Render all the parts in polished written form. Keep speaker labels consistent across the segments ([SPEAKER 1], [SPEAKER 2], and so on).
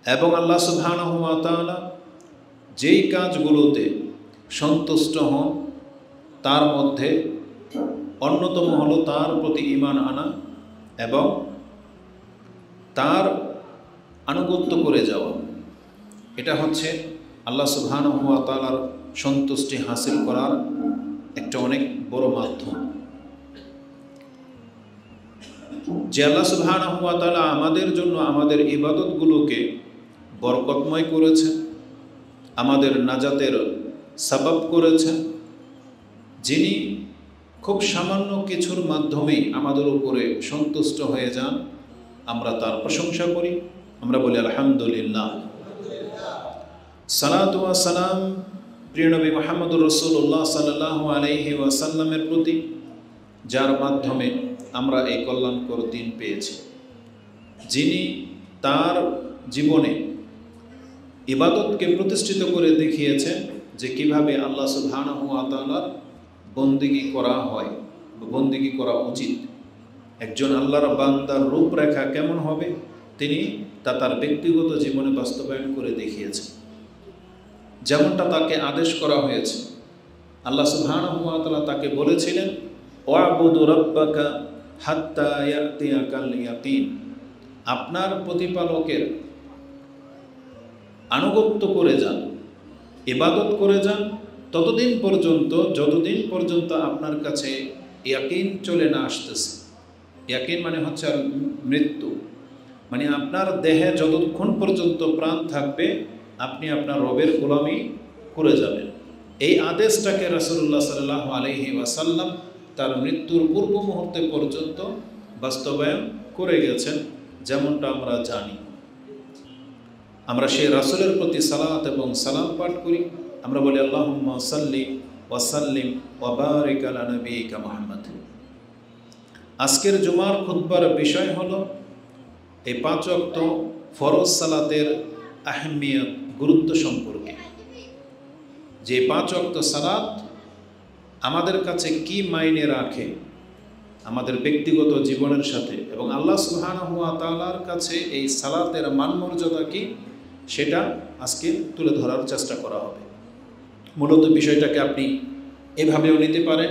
[SPEAKER 1] এবং আল্লাহ সুবহানাহু ওয়া তাআলা যেই কাজগুলোতে সন্তুষ্ট হন তার মধ্যে অন্যতম হলো তার প্রতি ঈমান আনা এবং তার আনুগত্য করে যাওয়া। এটা হচ্ছে আল্লাহ সুবহানাহু ওয়া তাআলার সন্তুষ্টি হাসিল করার একটা অনেক বড় মাধ্যম। যে আল্লাহ সুবহানাহু ওয়া তাআলা আমাদের জন্য আমাদের ইবাদতগুলোকে বরকতময় করেছেন, আমাদের নাজাতের সাবাব করেছেন, যিনি খুব সামান্য কিছুর মাধ্যমেই আমাদের উপরে সন্তুষ্ট হয়ে যান, আমরা তার প্রশংসা করি, আমরা বলি আলহামদুলিল্লাহ। সালাতু ওয়া সালাম প্রিয় নবী মুহাম্মদুর রাসূলুল্লাহ সাল্লাল্লাহু আলাইহি ওয়াসাল্লামের প্রতি, যার মাধ্যমে আমরা এই কল্যাণকর দিন পেয়েছি, যিনি তার জীবনে ইবাদতকে প্রতিষ্ঠিত করে দেখিয়েছেন যে কিভাবে আল্লাহ সুবহানাহু ওয়া তাআলার বন্দেগী করা হয়, বন্দেগী করা উচিত। একজন আল্লাহর বান্দার রূপরেখা কেমন হবে তিনি তা তার ব্যক্তিগত জীবনে বাস্তবায়ন করে দেখিয়েছেন। যেমনটা তাকে আদেশ করা হয়েছে, আল্লাহ সুবহানাহু ওয়া তাআলা তাকে বলেছিলেন, ওয়াবুদু রাব্বাকা হাত্তা ইয়াতিয়াকাল ইয়াকিন, আপনার প্রতিপালকের আনুগত্য করে যান, ইবাদত করে যান ততদিন পর্যন্ত যতদিন পর্যন্ত আপনার কাছে ইয়াকিন চলে না আসতেছে। ইয়াকিন মানে হচ্ছে মৃত্যু, মানে আপনার দেহে যতক্ষণ পর্যন্ত প্রাণ থাকবে আপনি আপনার রবের গোলামি করে যাবেন। এই আদেশটাকে রাসূলুল্লাহ সাল্লাল্লাহু আলাইহি ওয়াসাল্লাম তার মৃত্যুর পূর্ব মুহূর্তে পর্যন্ত বাস্তবায়ন করে গেছেন, যেমনটা আমরা জানি। আমরা সেই রাসূলের প্রতি সালাত এবং সালাম পাঠ করি, আমরা বলি আল্লাহুম্মা সাল্লি ওয়া সাল্লিম ওয়া বারিক আলা নবিয়িকা মুহাম্মদ। আজকের জুমার খুতবার বিষয় হলো এই 5 ওয়াক্ত ফরজ সালাতের আহমিয়ত, গুরুত্ব সম্পর্কে। যে 5 ওয়াক্ত সালাত আমাদের কাছে কি মাইনে রাখে আমাদের ব্যক্তিগত জীবনের সাথে, এবং আল্লাহ সুবহানাহু ওয়া তাআলার কাছে এই সালাতের মানমর্যাদা কি, সেটা আজকে তুলে ধরার চেষ্টা করা হবে। মূলত বিষয়টাকে আপনি এভাবেও নিতে পারেন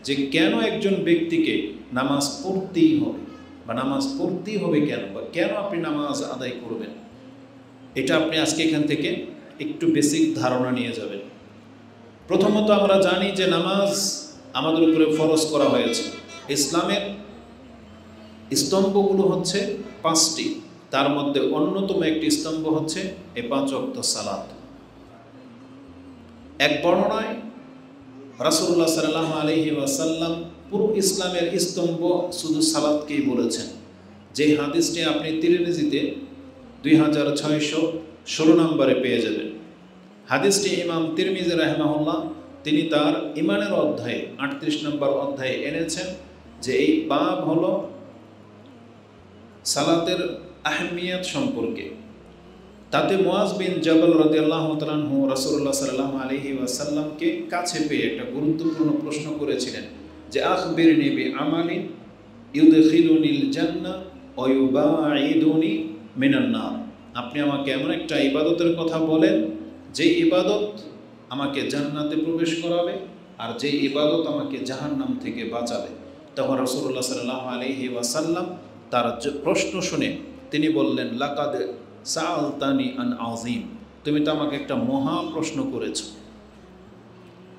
[SPEAKER 1] যে কেন একজন ব্যক্তিকে নামাজ পড়তেই হবে, বা নামাজ পড়তেই হবে কেন, বা কেন আপনি নামাজ আদায় করবেন। এটা আপনি আজকে এখান থেকে একটু বেসিক ধারণা নিয়ে যাবেন। প্রথমত আমরা জানি যে নামাজ আমাদের উপরে ফরজ করা হয়েছে। ইসলামের স্তম্ভগুলো হচ্ছে 5টি, তার মধ্যে অন্যতম একটি স্তম্ভ হচ্ছে এই 5 ওয়াক্ত সালাত। এক বর্ণনায় রাসূলুল্লাহ সাল্লাল্লাহু আলাইহি ওয়াসাল্লাম পুরো ইসলামের স্তম্ভ শুধু সালাতকেই বলেছেন, যে হাদিসটি আপনি তিরমিজিতে 2616 নম্বরে পেয়ে যাবেন। হাদিসটি ইমাম তিরমিজি রাহিমাহুল্লাহ তিনি তার ইমানের অধ্যায়ে 38 নম্বর অধ্যায়ে এনেছেন, যে এই বাব হলো সালাতের আহমিয়ত সম্পর্কে। তাতে মুআজ বিন জাবাল রাদিয়াল্লাহু তাআলা আনহু রাসূলুল্লাহ সাল্লাল্লাহু আলাইহি ওয়াসাল্লামকে কাছে পেয়ে একটা গুরুত্বপূর্ণ প্রশ্ন করেছিলেন যে আখবিরনি বিআমালিন ইউদখিলুনিল জান্নাহ ওয়া ইউবাঈদুনি মিনান নার, আপনি আমাকে এমন একটা ইবাদতের কথা বলেন যে ইবাদত আমাকে জান্নাতে প্রবেশ করাবে আর যে ইবাদত আমাকে জাহান্নাম থেকে বাঁচাবে। তখন রাসূলুল্লাহ সাল্লাল্লাহু আলাইহি ওয়াসাল্লাম তার প্রশ্ন শুনে তিনি বললেন, লাকাদ সাআলতানি আন আযীম, তুমি তো আমাকে একটা মহা প্রশ্ন করেছ।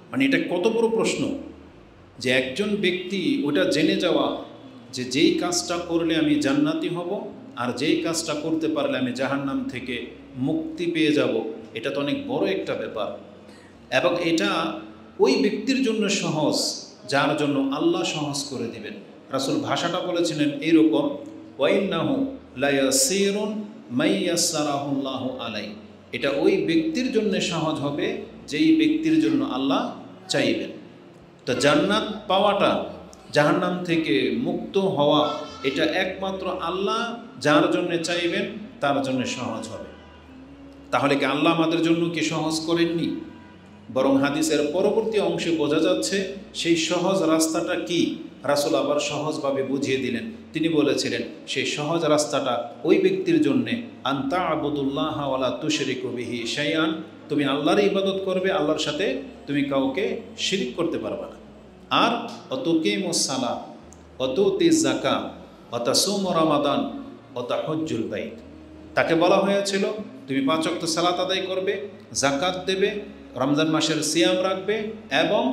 [SPEAKER 1] মানে এটা কত বড় প্রশ্ন যে একজন ব্যক্তি ওটা জেনে যাওয়া যে যেই কাজটা করলে আমি জান্নাতি হব আর যেই কাজটা করতে পারলে আমি জাহান্নাম থেকে মুক্তি পেয়ে যাব, এটা তো অনেক বড় একটা ব্যাপার। এবং এটা ওই ব্যক্তির জন্য সহজ যার জন্য আল্লাহ সহজ করে দিবেন। রাসূল ভাষাটা বলেছিলেন এইরকম, ওয়াইন্নাহু লা ইয়াসিরুন মাইয়াসসারাহুল্লাহু আলাই, এটা ওই ব্যক্তির জন্য সহজ হবে যেই ব্যক্তির জন্য আল্লাহ চাইবেন। তো জান্নাত পাওয়াটা, জাহান্নাম থেকে মুক্ত হওয়া, এটা একমাত্র আল্লাহ যার জন্য চাইবেন তার জন্য সহজ হবে। তাহলে কি আল্লাহ আমাদের জন্য কি সহজ করেননি? বরং হাদিসের পরবর্তী অংশে বোঝা যাচ্ছে সেই সহজ রাস্তাটা কি, রাসূল আবার সহজভাবে বুঝিয়ে দিলেন। তিনি বলেছিলেন সেই সহজ রাস্তাটা ওই ব্যক্তির জন্যে, আনতা আবুদুল্লাহ ওয়ালা তুশরিকু বিহি শাইআন, তুমি আল্লাহর ইবাদত করবে, আল্লাহর সাথে তুমি কাউকে শিরিক করতে পারবে না। আর অতুকিমুস সালাহ অতুতিজ যাকাত অতাসুম রমাদান অতাহজ্জুল বাইত, তাকে বলা হয়েছিল তুমি 5 ওয়াক্ত সালাত আদায় করবে, যাকাত দেবে, রমজান মাসের সিয়াম রাখবে এবং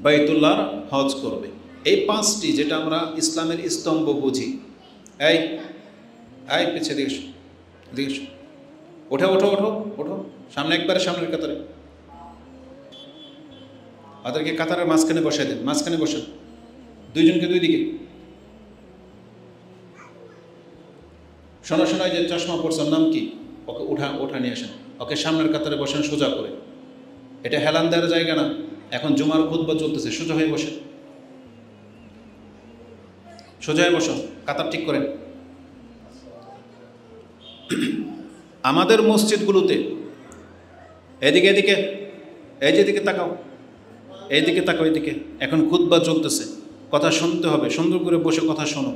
[SPEAKER 1] বাইতুল্লাহর হজ করবে। এই 5টি যেটা আমরা ইসলামের স্তম্ভ বুঝি। এই এই পিছিয়ে দিকে দিকে ওঠো ওঠো ওঠো ওঠো, সামনে একবারে সামনের কাতারে, ওদেরকে কাতারের মাঝখানে বসাই দেন, মাঝখানে বসান, দুইজনকে দুই দিকে। শোনো শোনো, যে চশমা পড়ছেন নাম কি, ওকে ওঠা নিয়ে আসেন, ওকে সামনের কাতারে বসেন সোজা করে। এটা হেলান দেওয়ার জায়গা না, এখন জুমার খুতবা চলতেছে, সোজা হয়ে বসেন, সোজা হয়ে বসো, কাতার ঠিক করেন। আমাদের মসজিদগুলোতে এদিকে এদিকে, এই যে এদিকে তাকাও, এইদিকে তাকাও, এইদিকে, এখন খুতবা চলতেছে, কথা শুনতে হবে, সুন্দর করে বসে কথা শোনো,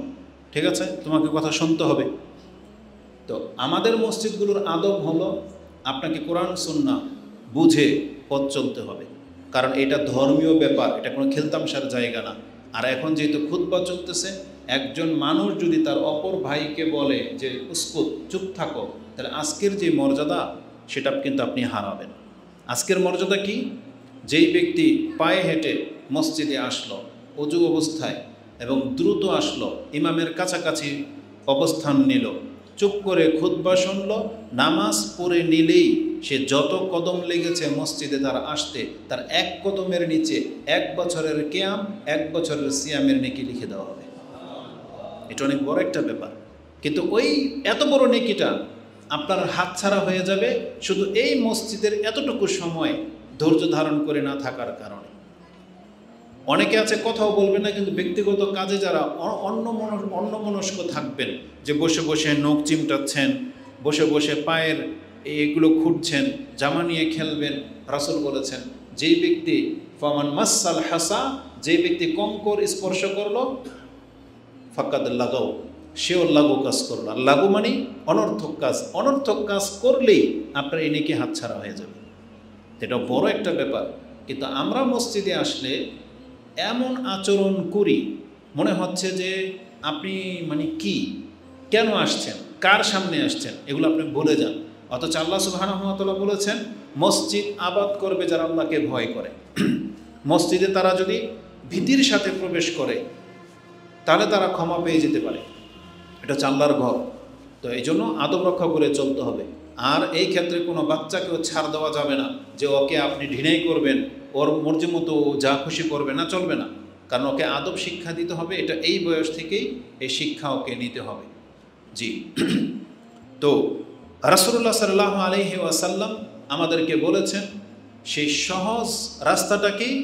[SPEAKER 1] ঠিক আছে? তোমাকে কথা শুনতে হবে। তো আমাদের মসজিদগুলোর আদব হলো আপনাকে কোরআন সুন্নাহ বুঝে পথ চলতে হবে, কারণ এটা ধর্মীয় ব্যাপার, এটা কোনো খেলতামশার জায়গা না। আর এখন যেহেতু খুতবা চলতেছে, একজন মানুষ যদি তার অপর ভাইকে বলে যে উস্কুত, চুপ থাকো, তাহলে আজকের যে মর্যাদা সেটা কিন্তু আপনি হারাবেন। আজকের মর্যাদা কি? যেই ব্যক্তি পায়ে হেঁটে মসজিদে আসলো অজু অবস্থায় এবং দ্রুত আসলো, ইমামের কাছাকাছি অবস্থান নিল, চুপ করে খুতবা শুনল, নামাজ পড়ে নিলেই সে যত কদম লেগেছে মসজিদে তার আসতে, তার এক কদমের নিচে 1 বছরের কিয়াম, 1 বছরের সিয়ামের নেকি লিখে দেওয়া হবে। এটা অনেক বড় একটা ব্যাপার, কিন্তু ওই এত বড় নেকিটা আপনার হাতছাড়া হয়ে যাবে শুধু এই মসজিদের এতটুকু সময় ধৈর্য ধারণ করে না থাকার কারণে। অনেকে আছে কথাও বলবে না, কিন্তু ব্যক্তিগত কাজে যারা অন্যমনস্ক থাকবেন, যে বসে বসে নখ চিমটাচ্ছেন, বসে বসে পায়ের এগুলো খুঁটছেন, জামা নিয়ে খেলবেন, রাসূল বলেছেন যেই ব্যক্তি ফামান মাসাল হাসা, যেই ব্যক্তি কঙ্কর স্পর্শ করলো, ফাকাদ লাগাও, সেও লাগু কাজ করলো। আর লাগু মানে অনর্থক কাজ, অনর্থক কাজ করলেই আপনার এই নেকি হাতছাড়া হয়ে যাবে। এটা বড় একটা ব্যাপার। কিন্তু আমরা মসজিদে আসলে এমন আচরণ করি, মনে হচ্ছে যে আপনি মানে কি, কেন আসছেন, কার সামনে আসছেন, এগুলো আপনি বলে যান। অথচ আল্লাহ সুবহানাহু ওয়া তাআলা বলেছেন মসজিদ আবাদ করবে যারা আল্লাহকে ভয় করে। মসজিদে তারা যদি ভীতির সাথে প্রবেশ করে তাহলে তারা ক্ষমা পেয়ে যেতে পারে। এটা হচ্ছে আল্লাহর ঘর। তো এই জন্য আদব রক্ষা করে চলতে হবে। আর এই ক্ষেত্রে কোনো বাচ্চাকেও ছাড় দেওয়া যাবে না যে ওকে আপনি ঢিনাই করবেন, ওর মর্জি মতো যা খুশি করবে না, চলবে না। কারণ ওকে আদব শিক্ষা দিতে হবে, এটা এই বয়স থেকেই এই শিক্ষা ওকে নিতে হবে। জি, তো রাসূলুল্লাহ সাল্লাল্লাহু আলাইহি ওয়াসাল্লাম আমাদেরকে বলেছেন সেই সহজ রাস্তাটাকেই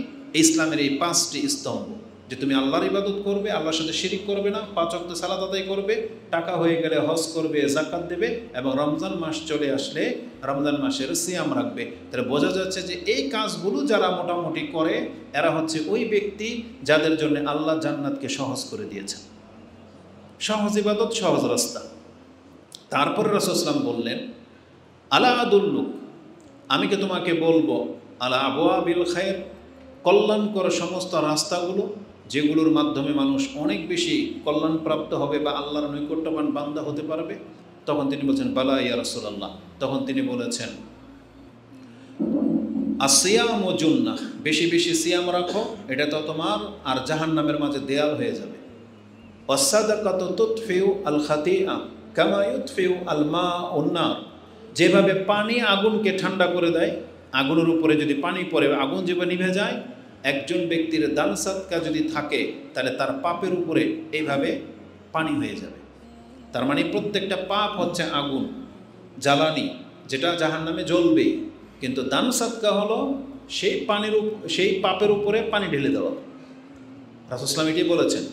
[SPEAKER 1] ইসলামের এই 5টি স্তম্ভ, যে তুমি আল্লাহর ইবাদত করবে, আল্লাহর সাথে শিরিক করবে না, 5 ওয়াক্ত সালাত আদায় করবে, টাকা হয়ে গেলে হজ করবে, যাকাত দেবে, এবং রমজান মাস চলে আসলে রমজান মাসের সিয়াম রাখবে। তাহলে বোঝা যাচ্ছে যে এই কাজগুলো যারা মোটামুটি করে এরা হচ্ছে ওই ব্যক্তি যাদের জন্য আল্লাহ জান্নাতকে সহজ করে দিয়েছেন। সহজ ইবাদত, সহজ রাস্তা। তারপরে রাসূল সাল্লাল্লাহু আলাইহি ওয়াসাল্লাম বললেন আলা আদুল্লুক, আমি কি তোমাকে বলবো, আলা আবওয়াবিল খায়র, কল্যাণকর সমস্ত রাস্তাগুলো, যেগুলোর মাধ্যমে মানুষ অনেক বেশি কল্যাণপ্রাপ্ত হবে বা আল্লাহর নৈকট্যবান বান্দা হতে পারবে। তখন তিনি বলছেন বালা ইয়া রাসূলুল্লাহ। তখন তিনি বলেছেন আসিয়ামু জুন্নাহ, বেশি বেশি সিয়াম রাখো, এটা তো তোমার আর জাহান্নামের মাঝে দেয়াল হয়ে যাবে। ওয়াসসাদাকাতু তুতফিউ আল খাতিআ কামা ইউতফিউ আল মাউন নার, যেভাবে পানি আগুনকে ঠান্ডা করে দেয়, আগুনের উপরে যদি পানি পড়ে আগুন যেভাবে নিভে যায়, একজন ব্যক্তির দান সাদকা যদি থাকে তাহলে তার পাপের উপরে এইভাবে পানি হয়ে যাবে। তার মানে প্রত্যেকটা পাপ হচ্ছে আগুন, জ্বালানি, যেটা জাহান্নামে জ্বলবে। কিন্তু দান সাদকা হলো সেই পাপের উপরে পানি ঢেলে দেওয়া। রাসূল সাল্লাল্লাহু আলাইহি ওয়াসাল্লাম এটাই বলেছেন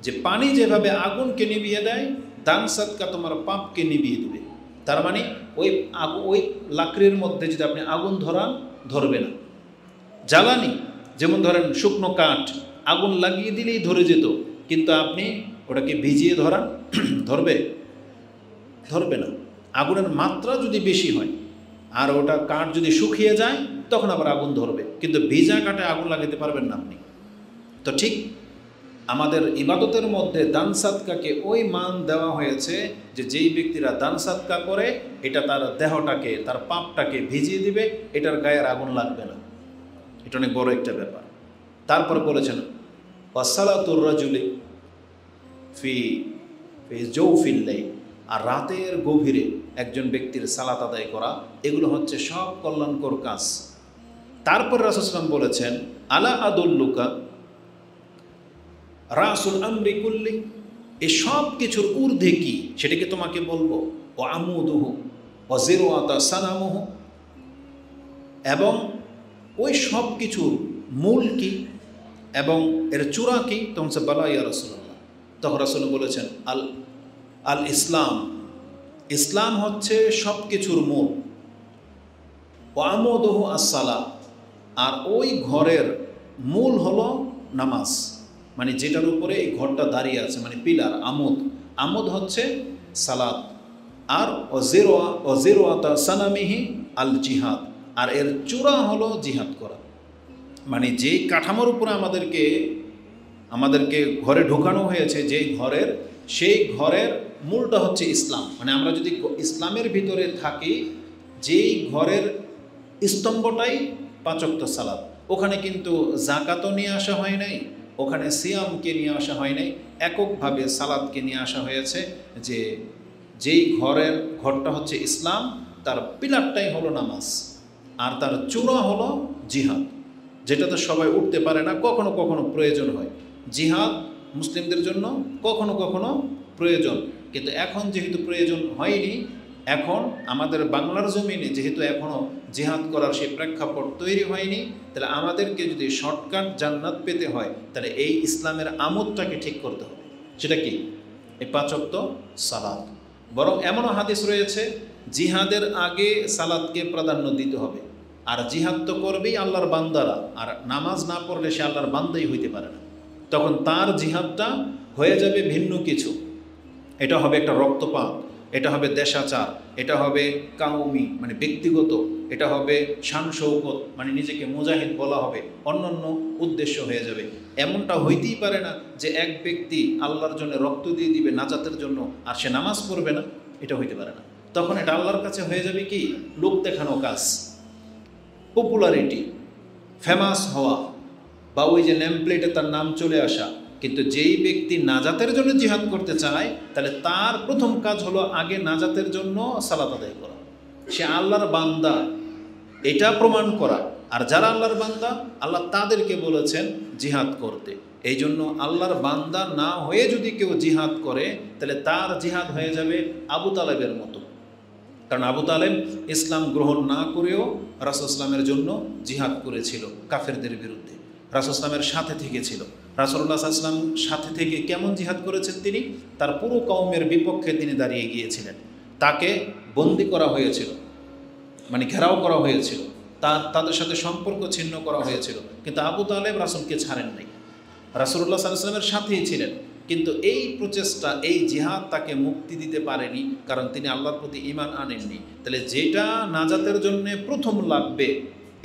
[SPEAKER 1] যে পানি যেভাবে আগুনকে নিভিয়ে দেয়, দান সাদকা তোমার পাপকে নিভিয়ে দেবে। তার মানে ওই লাকড়ির মধ্যে যদি আপনি আগুন ধরান, ধরবে না। জ্বালানি যেমন ধরেন শুকনো কাঠ, আগুন লাগিয়ে দিলেই ধরে যেত, কিন্তু আপনি ওটাকে ভিজিয়ে ধরান, ধরবে? ধরবে না। আগুনের মাত্রা যদি বেশি হয় আর ওটা কাঠ যদি শুকিয়ে যায় তখন আবার আগুন ধরবে, কিন্তু ভিজা কাঠে আগুন লাগাতে পারবেন না আপনি। তো ঠিক আমাদের ইবাদতের মধ্যে দান সাদকাকে ওই মান দেওয়া হয়েছে যে যেই ব্যক্তিরা দান সাদকা করে এটা তার দেহটাকে, তার পাপটাকে ভিজিয়ে দিবে, এটার গায়ের আগুন লাগবে না। এটা অনেক বড় একটা ব্যাপার। তারপর বলেছেন ওয়াসালাতুর রাজুলি ফি জৌফিল লাইল, আর রাতের গভীরে একজন ব্যক্তির সালাত আদায় করা, এগুলো হচ্ছে সব কল্যাণকর কাজ। তারপর রাসূল সাল্লাল্লাহু আলাইহি ওয়াসাল্লাম বলেছেন আলা আদুল্লুকা রাসুল আমরি কুল্লি, এই সব কিছুর ঊর্ধ্বে কি সেটাকে তোমাকে বলবো। ও আমুদুহু ও জিরওয়াতা সানামুহু, এবং ওই সব কিছুর মূল কি এবং এর চূড়া কি? তখন সে বলা ইয়া রাসূলুল্লাহ, তখন রাসূল বলেছেন আল আল ইসলাম, ইসলাম হচ্ছে সব কিছুর মূল। ও আমুদুহু আসসালাহ, আর ওই ঘরের মূল হলো নামাজ, মানে যেটার উপরে এই ঘরটা দাঁড়িয়ে আছে, মানে পিলার, আমুদ। আমুদ হচ্ছে সালাত। আর অজিরোয়াতা সানামিহি আল জিহাদ, আর এর চূড়া হলো জিহাদ করা। মানে যেই কাঠামোর উপরে আমাদেরকে ঘরে ঢোকানো হয়েছে, যেই ঘরের, সেই ঘরের মূলটা হচ্ছে ইসলাম। মানে আমরা যদি ইসলামের ভিতরে থাকি, যেই ঘরের স্তম্ভটাই 5 ওয়াক্ত সালাত, ওখানে কিন্তু যাকাতও নিয়ে আসা হয় নাই, ওখানে সিয়ামকে নিয়ে আসা হয় নাই, এককভাবে সালাদকে নিয়ে আসা হয়েছে। যে যেই ঘরটা হচ্ছে ইসলাম, তার পিলারটাই হলো নামাজ, আর তার চূড়া হলো জিহাদ, যেটাতে সবাই উঠতে পারে না, কখনো কখনো প্রয়োজন হয়। জিহাদ মুসলিমদের জন্য কখনো কখনো প্রয়োজন, কিন্তু এখন যেহেতু প্রয়োজন হয়নি, এখন আমাদের বাংলার জমিনে যেহেতু এখনও জিহাদ করার সেই প্রেক্ষাপট তৈরি হয়নি, তাহলে আমাদেরকে যদি শর্টকাট জান্নাত পেতে হয়, তাহলে এই ইসলামের আমোদটাকে ঠিক করতে হবে। সেটা কি? এই 5 ওয়াক্ত সালাত। বরং এমনও হাদিস রয়েছে জিহাদের আগে সালাতকে প্রাধান্য দিতে হবে। আর জিহাদ তো করবেই আল্লাহর বান্দারা, আর নামাজ না পড়লে সে আল্লাহর বান্দাই হইতে পারে না। তখন তার জিহাদটা হয়ে যাবে ভিন্ন কিছু। এটা হবে একটা রক্তপাত, এটা হবে দেশাচার, এটা হবে কাউমি মানে ব্যক্তিগত, এটা হবে শান শৌকত মানে নিজেকে মুজাহিদ বলা হবে, অন্যান্য উদ্দেশ্য হয়ে যাবে। এমনটা হইতেই পারে না যে এক ব্যক্তি আল্লাহর জন্য রক্ত দিয়ে দিবে নাজাতের জন্য, আর সে নামাজ পড়বে না, এটা হইতে পারে না। তখন এটা আল্লাহর কাছে হয়ে যাবে কি? লোক দেখানো কাজ, পপুলারিটি, ফেমাস হওয়া, বা ওই যে নেম প্লেটে তার নাম চলে আসা। কিন্তু যেই ব্যক্তি নাজাতের জন্য জিহাদ করতে চায়, তাহলে তার প্রথম কাজ হলো আগে নাজাতের জন্য সালাত আদায় করা, সে আল্লাহর বান্দা এটা প্রমাণ করা। আর যারা আল্লাহর বান্দা, আল্লাহ তাদেরকে বলেছেন জিহাদ করতে। এই জন্য আল্লাহর বান্দা না হয়ে যদি কেউ জিহাদ করে, তাহলে তার জিহাদ হয়ে যাবে আবু তালেবের মতো। কারণ আবু তালেব ইসলাম গ্রহণ না করেও রাসূল ইসলামের জন্য জিহাদ করেছিল কাফেরদের বিরুদ্ধে, রাসূল ইসলামের সাথে থেকেছিল। রাসূলুল্লাহ সাল্লাল্লাহু আলাইহি ওয়াসাল্লাম সাথে থেকে কেমন জিহাদ করেছেন তিনি? তার পুরো কওমের বিপক্ষে তিনি দাঁড়িয়ে গিয়েছিলেন। তাকে বন্দি করা হয়েছিল, মানে ঘেরাও করা হয়েছিল, তাদের সাথে সম্পর্ক ছিন্ন করা হয়েছিল, কিন্তু আবু তালেব রাসূলকে ছাড়েন নাই, রাসূলুল্লাহ সাল্লাল্লাহু আলাইহি ওয়াসাল্লামের সাথেই ছিলেন। কিন্তু এই প্রচেষ্টা, এই জিহাদ তাকে মুক্তি দিতে পারেনি, কারণ তিনি আল্লাহর প্রতি ঈমান আনেননি। তাহলে যেটা নাজাতের জন্য প্রথম লাগবে,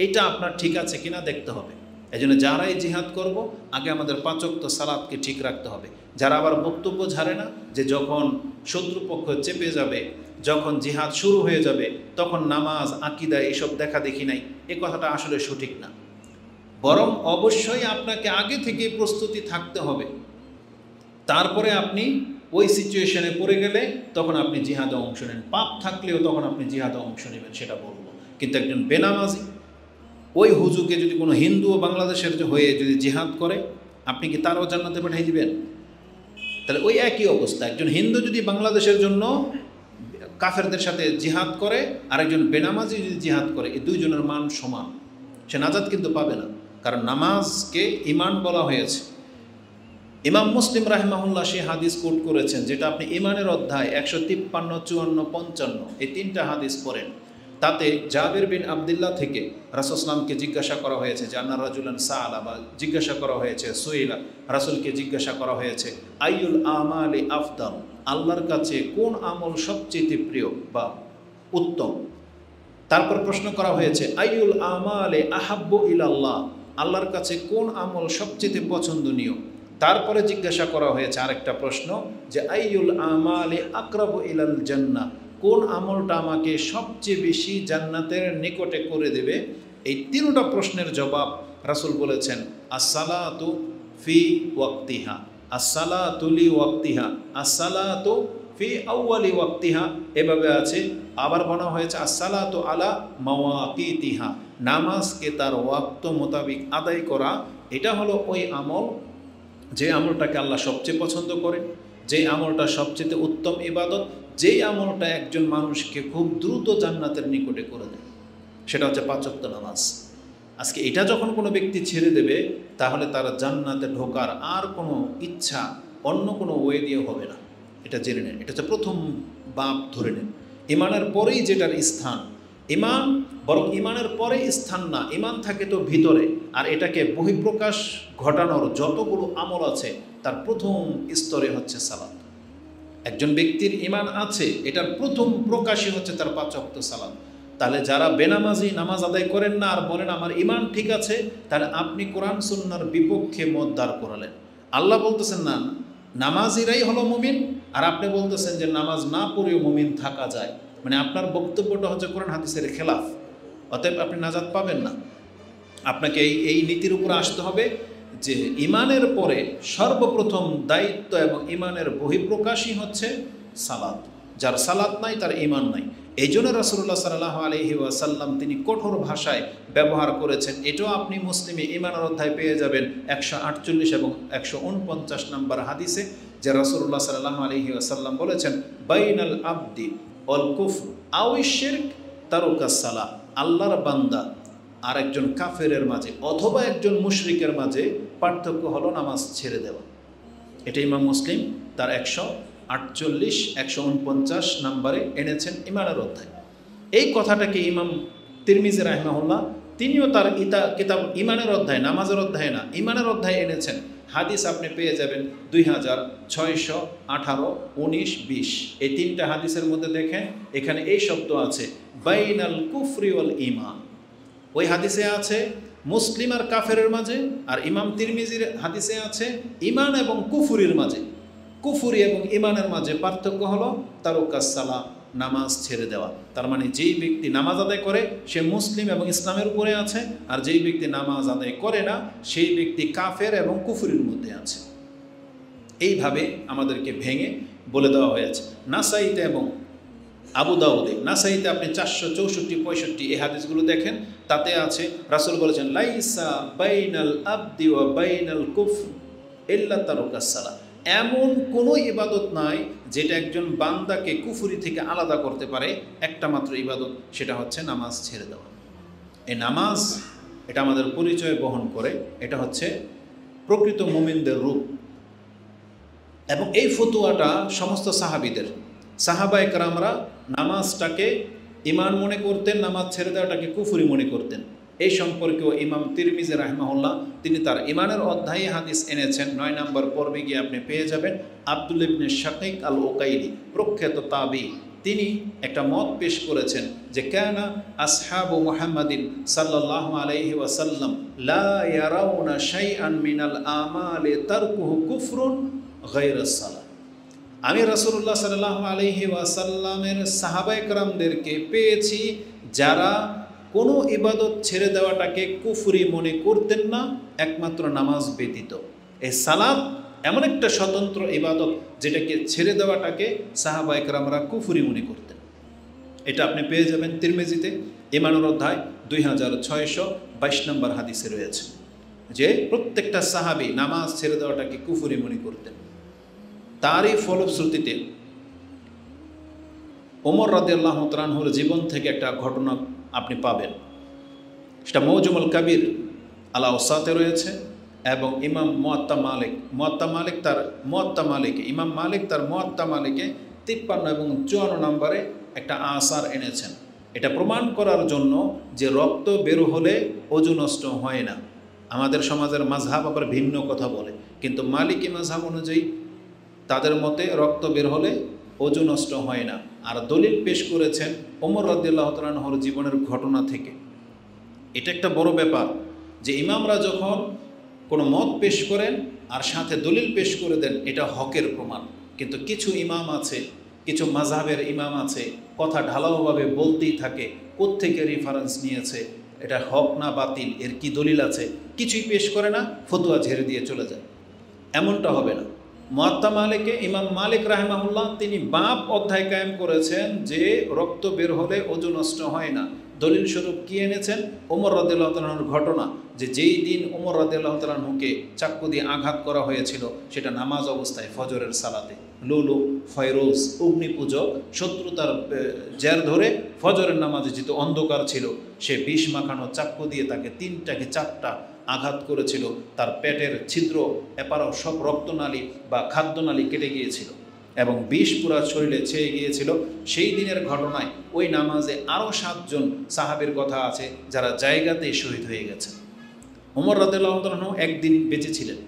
[SPEAKER 1] এটা আপনার ঠিক আছে কিনা দেখতে হবে। এই জন্য যারাই জিহাদ করব, আগে আমাদের 5 ওয়াক্ত সালাতকে ঠিক রাখতে হবে। যারা আবার বক্তব্য ঝাড়ে না যে যখন শত্রুপক্ষ চেপে যাবে, যখন জিহাদ শুরু হয়ে যাবে, তখন নামাজ, আকীদা এইসব দেখা দেখি নাই, এ কথাটা আসলে সঠিক না। বরং অবশ্যই আপনাকে আগে থেকে প্রস্তুতি থাকতে হবে। তারপরে আপনি ওই সিচুয়েশনে পড়ে গেলে তখন আপনি জিহাদে অংশ নেন। পাপ থাকলেও তখন আপনি জিহাদে অংশ নেবেন, সেটা বলবো। কিন্তু একজন বেনামাজি, ওই হুজুকে যদি কোনো হিন্দু ও বাংলাদেশের হয়ে যদি জিহাদ করে, আপনি কি তারও জান্নাতে পাঠিয়ে দিবেন? তাহলে ওই একই অবস্থা। একজন হিন্দু যদি বাংলাদেশের জন্য কাফেরদের সাথে জিহাদ করে, আর একজন বেনামাজি যদি জিহাদ করে, এই দুইজনের মান সমান, সে নাজাত কিন্তু পাবে না। কারণ নামাজকে ঈমান বলা হয়েছে। ইমাম মুসলিম রাহিমাহুল্লাহ সেই হাদিস কোট করেছেন, যেটা আপনি ঈমানের অধ্যায় 153, 54, 55 এই 3টা হাদিস পড়েন। তাতে জাবির বিন আবদুল্লাহ থেকে রাসূল সাল্লামকে জিজ্ঞাসা করা হয়েছে যে আন্না রাজুলান সাআলা, বা জিজ্ঞাসা করা হয়েছে সুইলা, রাসূলকে জিজ্ঞাসা করা হয়েছে আইয়ুল আমালি আফদাল, আল্লাহর কাছে কোন আমল সবচেয়ে প্রিয় বা উত্তম। তারপর প্রশ্ন করা হয়েছে আইয়ুল আমালে আহাব্বু ইলাল্লাহ, আল্লাহর কাছে কোন আমল সবচেয়ে পছন্দনীয়। তারপরে জিজ্ঞাসা করা হয়েছে আরেকটা প্রশ্ন যে আইয়ুল আমালে আকরাবু ইলাল জান্নাহ, কোন আমলটা আমাকে সবচেয়ে বেশি জান্নাতের নিকটে করে দেবে। এই তিনটা প্রশ্নের জবাব রাসূল বলেছেন আসসালাতু ফি ওয়াক্তিহা, আসসালাতু লি ওয়াক্তিহা, আসসালাতু ফি আউয়ালি ওয়াক্তিহা, এভাবে আছে। আবার বলা হয়েছে আসসালাতু আলা মাওয়াকিতিহা, নামাজকে তার ওয়াক্ত মোতাবিক আদায় করা। এটা হলো ওই আমল যে আমলটাকে আল্লাহ সবচেয়ে পছন্দ করে, যে আমলটা সবচেয়ে উত্তম ইবাদত, যেই আমলটা একজন মানুষকে খুব দ্রুত জান্নাতের নিকটে করে দেয়, সেটা হচ্ছে 5 ওয়াক্ত নামাজ। আজকে এটা যখন কোনো ব্যক্তি ছেড়ে দেবে, তাহলে তার জান্নাতে ঢোকার আর কোনো ইচ্ছা অন্য কোনো ওয়ে দিয়ে হবে না। এটা জেনে নেন, এটা হচ্ছে প্রথম বাপ ধরে নেন। ইমানের পরেই যেটার স্থান, ইমান বরং ইমানের পরে স্থান না, ইমান থাকে তো ভিতরে, আর এটাকে বহিঃপ্রকাশ ঘটানোর যতগুলো আমল আছে তার প্রথম স্তরে হচ্ছে সালাত। একজন ব্যক্তির ইমান আছে, এটার প্রথম প্রকাশই হচ্ছে তার 5 ওয়াক্ত সালাত। তাহলে যারা বেনামাজি, নামাজ আদায় করেন না আর বলেন আমার ইমান ঠিক আছে, তাহলে আপনি কোরআন সুন্নাহর বিপক্ষে মত দাঁড় করালেন। আল্লাহ বলতেছেন না নামাজিরাই হলো মুমিন, আর আপনি বলতেছেন যে নামাজ না পড়েও মুমিন থাকা যায়। মানে আপনার বক্তব্যটা হচ্ছে কোরআন হাদিসের খেলাফ, অতএব আপনি নাজাত পাবেন না। আপনাকে এই নীতির উপর আসতে হবে যে ইমানের পরে সর্বপ্রথম দায়িত্ব এবং ইমানের বহিঃপ্রকাশই হচ্ছে সালাত। যার সালাত নাই তার ইমান নাই। এই জন্য রাসূলুল্লাহ সাল্লাল্লাহু আলাইহি ওয়াসাল্লাম তিনি কঠোর ভাষায় ব্যবহার করেছেন। এটাও আপনি মুসলিমে ইমানের অধ্যায় পেয়ে যাবেন 148 এবং 149 নম্বর হাদিসে, যে রাসূলুল্লাহ সাল্লাল্লাহু আলাইহি ওয়াসাল্লাম বলেছেন বাইনাল আবদি ওয়াল কুফর আও শিরক তারুকাস সালাহ, আল্লাহর বান্দা আর একজন কাফেরের মাঝে অথবা একজন মুশরিকের মাঝে পার্থক্য হলো নামাজ ছেড়ে দেওয়া। এটা ইমাম মুসলিম তার 148, 149 নম্বরে এনেছেন ইমানের অধ্যায়। এই কথাটাকে ইমাম তিরমিজি রাহিমাহুল্লাহ তিনিও তার কিতাব ইমানের অধ্যায়, নামাজের অধ্যায় না, ইমানের অধ্যায় এনেছেন। হাদিস আপনি পেয়ে যাবেন 2618, 19, 20। এই তিনটা হাদিসের মধ্যে দেখেন এখানে এই শব্দ আছে বাইনাল কুফরি ওয়াল ঈমান। ওই হাদিসে আছে মুসলিম আর কাফেরের মাঝে, আর ইমাম তিরমিজির হাদিসে আছে ইমান এবং কুফুরির মাঝে। কুফুরি এবং ইমানের মাঝে পার্থক্য হলো তারুকাস সালাহ, নামাজ ছেড়ে দেওয়া। তার মানে যেই ব্যক্তি নামাজ আদায় করে সে মুসলিম এবং ইসলামের উপরে আছে, আর যেই ব্যক্তি নামাজ আদায় করে না সেই ব্যক্তি কাফের এবং কুফুরির মধ্যে আছে। এইভাবে আমাদেরকে ভেঙে বলে দেওয়া হয়েছে। নাসাইতে এবং আবু দাউদে, নাসাইতে আপনি 464, 65 এই হাদিসগুলো দেখেন, তাতে আছে রাসূল বলেছেন লাইসা বাইনাল আবদি ওয়া বাইনাল কুফর ইল্লা তারুকাস সালাহ, এমন কোনো ইবাদত নাই যেটা একজন বান্দাকে কুফরি থেকে আলাদা করতে পারে। একটা মাত্র ইবাদত, সেটা হচ্ছে নামাজ ছেড়ে দেওয়া। এই নামাজ এটা আমাদের পরিচয় বহন করে, এটা হচ্ছে প্রকৃত মুমিনদের রূপ। এবং এই ফতুয়াটা সমস্ত সাহাবীদের, সাহাবায়ে কেরামরা নামাজটাকে ইমান মনে করতেন, নামাজ ছেড়ে দেওয়াটাকে কুফরি মনে করতেন। এই সম্পর্কেও ইমাম তিরমিজি রাহিমাহুল্লাহ তিনি তার ইমানের অধ্যায়ে হাদিস এনেছেন। 9 নম্বর পর্বে গিয়ে আপনি পেয়ে যাবেন আব্দুল ইবনে শাকিক আল ওকাইলি, প্রখ্যাত তাবি, তিনি একটা মত পেশ করেছেন যে কানা আসহাবু মুহাম্মাদিন সাল্লাল্লাহু আলাইহি ওয়াসাল্লাম লা ইয়ারাউনা শাইআন মিনাল আমালি তারকুহু কুফরুন গায়রাস সালাহ। আমি রাসূলুল্লাহ সাল্লাল্লাহু আলাইহি ওয়াসাল্লামের সাহাবায়ে কেরামদেরকে পেয়েছি যারা কোনো ইবাদত ছেড়ে দেওয়াটাকে কুফরি মনে করতেন না, একমাত্র নামাজ ব্যতীত। এই সালাত এমন একটা স্বতন্ত্র ইবাদত যেটাকে ছেড়ে দেওয়াটাকে সাহাবায়ে কেরামরা কুফরি মনে করতেন। এটা আপনি পেয়ে যাবেন তিরমিজিতে ইমানের অধ্যায় 2622 নম্বর হাদিসে রয়েছে যে প্রত্যেকটা সাহাবী নামাজ ছেড়ে দেওয়াটাকে কুফরি মনে করতেন। তারই ফলশ্রুতিতে ওমর রাদিয়াল্লাহু তাআলা আনহুর জীবন থেকে একটা ঘটনা আপনি পাবেন, সেটা মওজুমুল কাবির আলা ওসাতে রয়েছে। এবং ইমাম মুয়াত্তা মালিক তার মুয়াত্তা মালিকে, ইমাম মালিক তার মুয়াত্তা মালিকে 53 এবং 54 নম্বরে একটা আসার এনেছেন। এটা প্রমাণ করার জন্য যে রক্ত বের হলে অজু নষ্ট হয় না। আমাদের সমাজের মাযহাব আবার ভিন্ন কথা বলে, কিন্তু মালিকি মাযহাব অনুযায়ী তাদের মতে রক্ত বের হলে অজু নষ্ট হয় না। আর দলিল পেশ করেছেন ওমর রাদিয়াল্লাহু তাআলা আনহুর জীবনের ঘটনা থেকে। এটা একটা বড় ব্যাপার যে ইমামরা যখন কোনো মত পেশ করেন আর সাথে দলিল পেশ করে দেন, এটা হকের প্রমাণ। কিন্তু কিছু ইমাম আছে, কিছু মাযহাবের ইমাম আছে, কথা ঢালাওভাবে বলতেই থাকে, কোত্থেকে রেফারেন্স নিয়েছে, এটা হক না বাতিল, এর কি দলিল আছে, কিছুই পেশ করে না, ফতোয়া ঝেড়ে দিয়ে চলে যায়। এমনটা হবে না। মুয়াত্তা মালিকে ইমাম মালিক রাহিমাহুল্লাহ তিনি বাব অধ্যায় কায়েম করেছেন যে রক্ত বের হলে অজু নষ্ট হয় না। দলিল স্বরূপ কি এনেছেন? ওমর রাদিয়াল্লাহু তাআলার ঘটনা, যে যেই দিন ওমর রাদিয়াল্লাহু তাআলাকে চাক্কু দিয়ে আঘাত করা হয়েছিল সেটা নামাজ অবস্থায় ফজরের সালাতে। লুলু, ফয়রোজ, অগ্নিপূজক শত্রুতার জের ধরে ফজরের নামাজে যেহেতু অন্ধকার ছিল, সে বিষ মাখানো চাক্কু দিয়ে তাকে 3টাকে 4টা আঘাত করেছিল। তার পেটের ছিদ্র এপারও সব রক্তনালী বা খাদ্যনালী কেটে গিয়েছিল এবং বিষ পুরা শরীরে ছেয়ে গিয়েছিল। সেই দিনের ঘটনায় ওই নামাজে আরও 7 জন সাহাবীর কথা আছে যারা জায়গাতেই শহীদ হয়ে গেছেন। ওমর রাদিয়াল্লাহু তাআলা একদিন বেঁচে ছিলেন,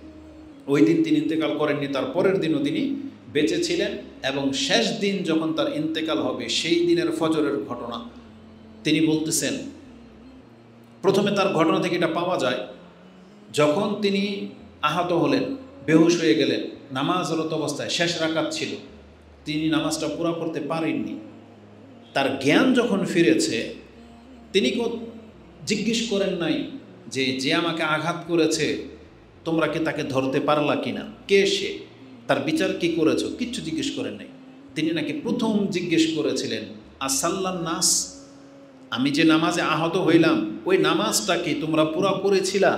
[SPEAKER 1] ওই দিন তিনি ইন্তেকাল করেননি, তার পরের দিনও তিনি বেঁচে ছিলেন। এবং শেষ দিন যখন তার ইন্তেকাল হবে সেই দিনের ফজরের ঘটনা তিনি বলতেছেন। প্রথমে তার ঘটনা থেকে এটা পাওয়া যায়, যখন তিনি আহত হলেন, বেহুশ হয়ে গেলেন, নামাজরত অবস্থায় শেষ রাকাত ছিল, তিনি নামাজটা পুরা করতে পারেননি। তার জ্ঞান যখন ফিরেছে, তিনি জিজ্ঞেস করেন নাই যে যে আমাকে আঘাত করেছে তোমরা কি তাকে ধরতে পারলা কিনা, কে সে, তার বিচার কি করেছো, কিচ্ছু জিজ্ঞেস করেন নাই। তিনি নাকি প্রথম জিজ্ঞেস করেছিলেন আসাল্লান নাস, আমি যে নামাজে আহত হইলাম ওই নামাজটা কি তোমরা পুরা পড়েছিলা?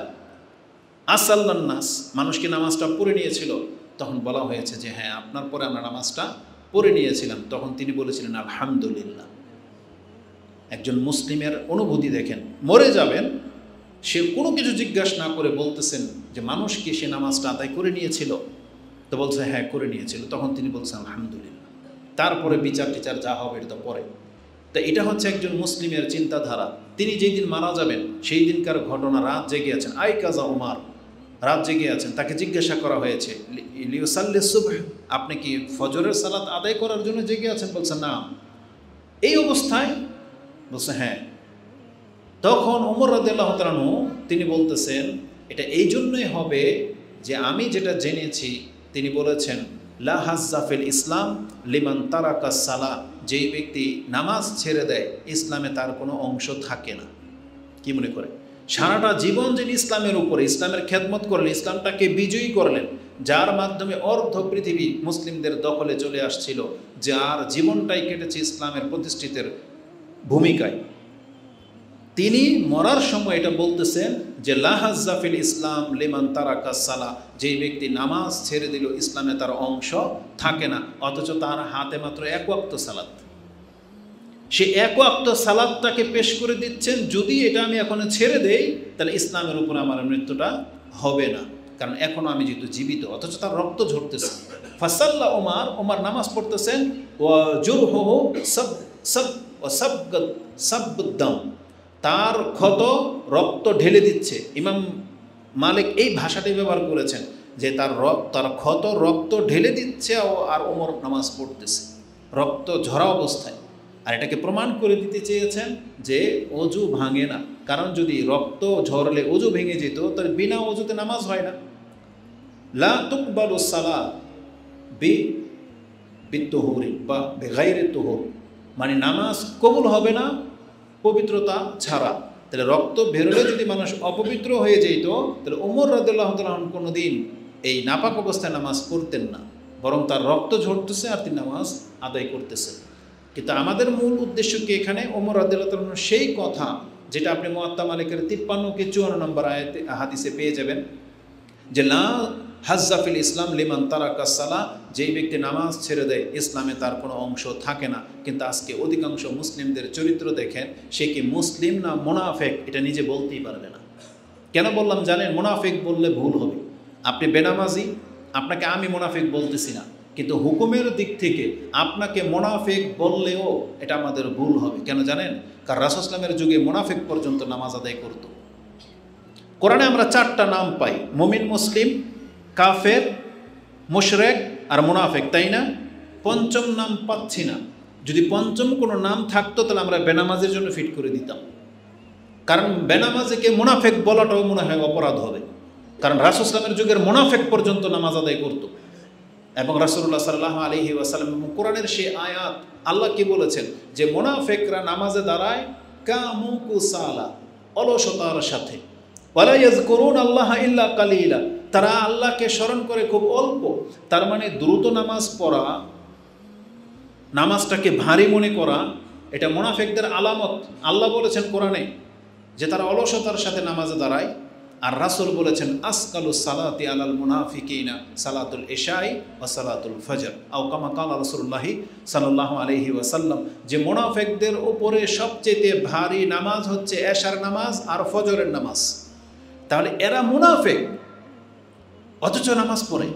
[SPEAKER 1] আসাল্লান নাস, মানুষ কি নামাজটা পড়ে নিয়েছিল? তখন বলা হয়েছে যে হ্যাঁ, আপনার পরে আমরা নামাজটা পড়ে নিয়েছিলাম। তখন তিনি বলেছিলেন আলহামদুলিল্লাহ। একজন মুসলিমের অনুভূতি দেখেন, মরে যাবেন, সে কোনো কিছু জিজ্ঞাসা না করে বলতেছেন যে মানুষ কি সে নামাজটা আদায় করে নিয়েছিল? তো বলছে হ্যাঁ করে নিয়েছিল। তখন তিনি বলছেন আলহামদুলিল্লাহ। তারপরে বিচার টিচার যা হবে এটা তো পরে। তা এটা হচ্ছে একজন মুসলিমের চিন্তাধারা। তিনি যেই দিন মারা যাবেন সেই দিনকার ঘটনা, রাত জেগে আছেন, আই কাজা উমার, রাত জেগে আছেন, তাকে জিজ্ঞাসা করা হয়েছে লিউসাল্লি সুবহ, আপনি কি ফজরের সালাত আদায় করার জন্য জেগে আছেন? বলছেন না। এই অবস্থায় বলছে হ্যাঁ। তখন ওমর রাদিয়াল্লাহু তাআলা তিনি বলতেছেন এটা এই জন্যই হবে যে আমি যেটা জেনেছি, তিনি বলেছেন লা হাজ্জা ফিল ইসলাম লিমান তারাকা সালাহ, যেই ব্যক্তি নামাজ ছেড়ে দেয় ইসলামে তার কোনো অংশ থাকে না। কি মনে করে সারাটা জীবন যিনি ইসলামের উপরে, ইসলামের খেদমত করলেন, ইসলামটাকে বিজয়ী করলেন, যার মাধ্যমে অর্ধ পৃথিবী মুসলিমদের দখলে চলে আসছিল, যার জীবনটাই কেটেছে ইসলামের প্রতিষ্ঠিতের ভূমিকায়, তিনি মরার সময় এটা বলতেছেন যে লা হাজ্জা ফিল ইসলাম লিমান তারাকা সালাহ, যেই ব্যক্তি নামাজ ছেড়ে দিল ইসলামে তার অংশ থাকে না। অথচ তার হাতে মাত্র 1 ওয়াক্ত সালাত, সে 1 ওয়াক্ত সালাতটাকে পেশ করে দিচ্ছেন, যদি এটা আমি এখন ছেড়ে দেই তাহলে ইসলামের উপর আমার মৃত্যুটা হবে না, কারণ এখনও আমি যেহেতু জীবিত। অথচ তার রক্ত ঝরতেছে। ফাসাল্লা ওমর নামাজ পড়তেছেন, ওয়া জুরহুহু সাবদাম, তার ক্ষত রক্ত ঢেলে দিচ্ছে। ইমাম মালিক এই ভাষাটাই ব্যবহার করেছেন যে তার ক্ষত রক্ত ঢেলে দিচ্ছে আর ওমর নামাজ পড়তেছে রক্ত ঝরা অবস্থায়। আর এটাকে প্রমাণ করে দিতে চেয়েছেন যে অজু ভাঙে না, কারণ যদি রক্ত ঝরলে অজু ভেঙে যেত তাহলে বিনা অজুতে নামাজ হয় না। লা তুকবালু সালাহ বিত্তুহুরি বা বেগাইরে তুহুর, মানে নামাজ কবুল হবে না পবিত্রতা ছাড়া। তাহলে রক্ত বেরোলে যদি মানুষ অপবিত্র হয়ে যেত তাহলে ওমর রাদিয়াল্লাহু তাআলা কোনো দিন এই নাপাক অবস্থায় নামাজ পড়তেন না, বরং তার রক্ত ঝরতেছে আর তিনি নামাজ আদায় করতেছে। কিন্তু আমাদের মূল উদ্দেশ্য কি এখানে? ওমর রাদিয়াল্লাহু তাআলা সেই কথা যেটা আপনি মুয়াত্তা মালিকের 53-54 নম্বর আয়াতে হাদিসে পেয়ে যাবেন যে লা হাজ্জা ফিল ইসলাম লিমান তারাকা সালাহ, যেই ব্যক্তি নামাজ ছেড়ে দেয় ইসলামে তার কোনো অংশ থাকে না। কিন্তু আজকে অধিকাংশ মুসলিমদের চরিত্র দেখেন, সে কি মুসলিম না মুনাফেক এটা নিজে বলতেই পারবে না। কেন বললাম জানেন? মুনাফেক বললে ভুল হবে। আপনি বেনামাজি, আপনাকে আমি মুনাফেক বলতেছি না, কিন্তু হুকুমের দিক থেকে আপনাকে মুনাফিক বললেও এটা আমাদের ভুল হবে। কেন জানেন? কারণ রাসূল ইসলামের যুগে মুনাফিক পর্যন্ত নামাজ আদায় করত। কোরআনে আমরা 4টা নাম পাই, মুমিন, মুসলিম, কাফের, মুশরিক আর মুনাফিক, তাই না? পঞ্চম নাম পাচ্ছি না। যদি পঞ্চম কোনো নাম থাকতো তাহলে আমরা বেনামাজের জন্য ফিট করে দিতাম। কারণ বেনামাজিকে মুনাফিক বলাটাও মনে হয় অপরাধ হবে। কারণ রাসূল ইসলামের যুগের মুনাফিক পর্যন্ত নামাজ আদায় করত। এবং রাসূলুল্লাহ সাল্লাল্লাহু আলাইহি ওয়াসাল্লাম এবং কোরআনের সেই আয়াত, আল্লাহ কি বলেছেন যে মুনাফিকরা নামাজে দাঁড়ায় কামু কুসালা, অলসতার সাথে, ওয়ালা ইয়াযকুরুন আল্লাহ ইল্লা কালিলা, তারা আল্লাহকে স্মরণ করে খুব অল্প। তার মানে দ্রুত নামাজ পড়া, নামাজটাকে ভারী মনে করা, এটা মুনাফিকদের আলামত। আল্লাহ বলেছেন কোরআনে যে তারা অলসতার সাথে নামাজে দাঁড়ায়। আর রাসূল বলেছেন আসকালুস সালাতি আলাল মুনাফিকিনা সালাতুল ইশাই ওয়া সালাতুল ফজর, আও কামা ক্বালা রাসূলুল্লাহি সাল্লাল্লাহু আলাইহি ওয়াসাল্লাম, যে মুনাফিকদের উপরে সবচেয়ে ভারী নামাজ হচ্ছে এশার নামাজ আর ফজরের নামাজ। তাহলে এরা মুনাফিক অথচ নামাজ পড়ে।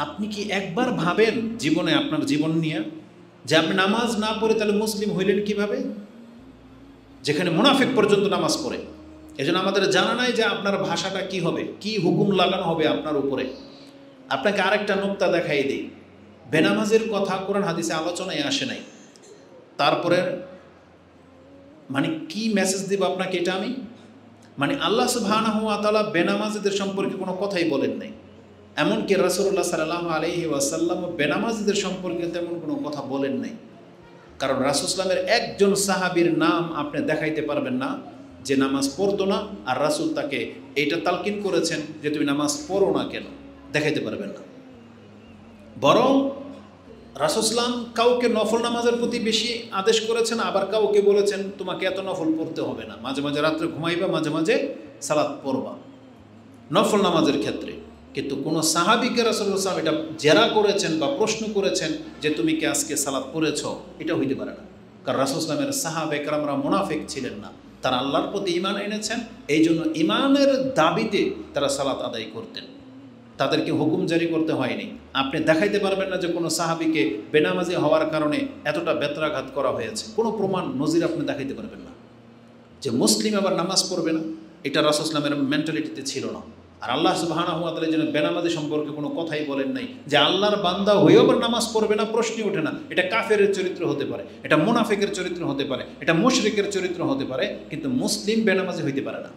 [SPEAKER 1] আপনি কি একবার ভাবেন জীবনে, আপনার জীবন নিয়ে, যে আপনি নামাজ না পড়ে তাহলে মুসলিম হইলেন কিভাবে, যেখানে মুনাফিক পর্যন্ত নামাজ পড়ে? এজন্য আমাদের জানা নাই যে আপনার ভাষাটা কি হবে, কি হুকুম লাগানো হবে আপনার উপরে। আপনাকে আরেকটা নুকতা দেখাই দিই, বেনামাজের কথা কোরআন হাদিসে আলোচনায় আসে নাই। তারপরে মানে কি মেসেজ দিব আপনাকে এটা আমি, মানে আল্লাহ সুবহানাহু ওয়া তাআলা বেনামাজিদের সম্পর্কে কোনো কথাই বলেন নাই। এমনকি রাসূলুল্লাহ সাল্লাল্লাহু আলাইহি ওয়াসাল্লাম বেনামাজিদের সম্পর্কে তেমন কোনো কথা বলেন নাই। কারণ রাসূল ইসলামের একজন সাহাবীর নাম আপনি দেখাইতে পারবেন না যে নামাজ পড়তো না, আর রাসূল তাকে এইটা তালকিন করেছেন যে তুমি নামাজ পড়ো না কেন, দেখাইতে পারবেন না। বরং রাসূল ইসলাম কাউকে নফল নামাজের প্রতি বেশি আদেশ করেছেন, আবার কাউকে বলেছেন তোমাকে এত নফল পড়তে হবে না, মাঝে মাঝে রাত্রে ঘুমাইবা, মাঝে মাঝে সালাত পড়বা নফল নামাজের ক্ষেত্রে। কিন্তু কোনো সাহাবীকে রাসূলুল্লাহ সাল্লাল্লাহু আলাইহি ওয়াসাল্লাম এটা জেরা করেছেন বা প্রশ্ন করেছেন যে তুমি কি আজকে সালাত পড়েছ, এটা হইতে পারে না। কারণ রাসূল ইসলামের সাহাবে কেরামরা মুনাফিক ছিলেন না, তারা আল্লাহর প্রতি ঈমান এনেছেন, এই জন্য ঈমানের দাবিতে তারা সালাত আদায় করতেন, তাদেরকে হুকুম জারি করতে হয়নি। আপনি দেখাইতে পারবেন না যে কোনো সাহাবীকে বেনামাজি হওয়ার কারণে এতটা বেত্রাঘাত করা হয়েছে, কোনো প্রমাণ নজির আপনি দেখাইতে পারবেন না। যে মুসলিম আবার নামাজ পড়বে না, এটা রাসূল ইসলামের মেন্টালিটিতে ছিল না। আর আল্লাহ সুবহানাহু ওয়া তাআলা যেন বেনামাজি সম্পর্কে কোনো কথাই বলেন নাই, যে আল্লাহর বান্দা হয়েও আবার নামাজ পড়বে না, প্রশ্নই ওঠে না। এটা কাফেরের চরিত্র হতে পারে, এটা মুনাফিকের চরিত্র হতে পারে, এটা মুশরিকের চরিত্র হতে পারে, কিন্তু মুসলিম বেনামাজি হইতে পারে না।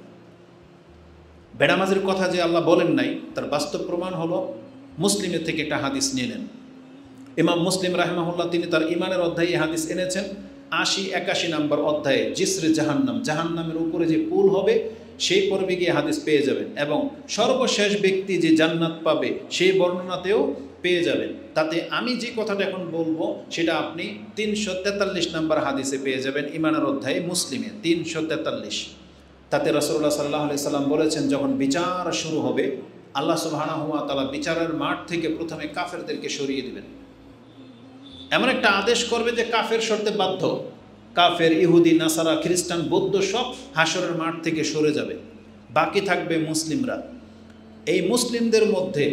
[SPEAKER 1] বেনামাজির কথা যে আল্লাহ বলেন নাই তার বাস্তব প্রমাণ হলো মুসলিমের থেকে একটা হাদিস নিয়ে নেন। ইমাম মুসলিম রাহিমাহুল্লাহ তিনি তার ঈমানের অধ্যায়ে হাদিস এনেছেন ৮০-৮১ নম্বর অধ্যায়ে, জিসরে জাহান্নাম, জাহান্নামের উপরে যে পুল হবে সেই পর্বে গিয়ে হাদিস পেয়ে যাবেন, এবং সর্বশেষ ব্যক্তি যে জান্নাত পাবে সেই বর্ণনাতেও পেয়ে যাবেন। তাতে আমি যে কথাটা এখন বলবো সেটা আপনি ৩৪৩ নম্বর হাদিসে পেয়ে যাবেন, ঈমানের অধ্যায়ে মুসলিমে ৩৪৩। তাতে রাসূলুল্লাহ সাল্লাল্লাহু আলাইহি সাল্লাম বলেছেন যখন বিচার শুরু হবে আল্লাহ সুবহানাহু ওয়া তাআলা বিচারের মাঠ থেকে প্রথমে কাফেরদেরকে সরিয়ে দিবেন। এমন একটা আদেশ করবে যে কাফের শর্তে বাধ্য, কাফের, ইহুদি, নাসারা, খ্রিস্টান, বৌদ্ধ সব হাসরের মাঠ থেকে সরে যাবে, বাকি থাকবে মুসলিমরা। এই মুসলিমদের মধ্যে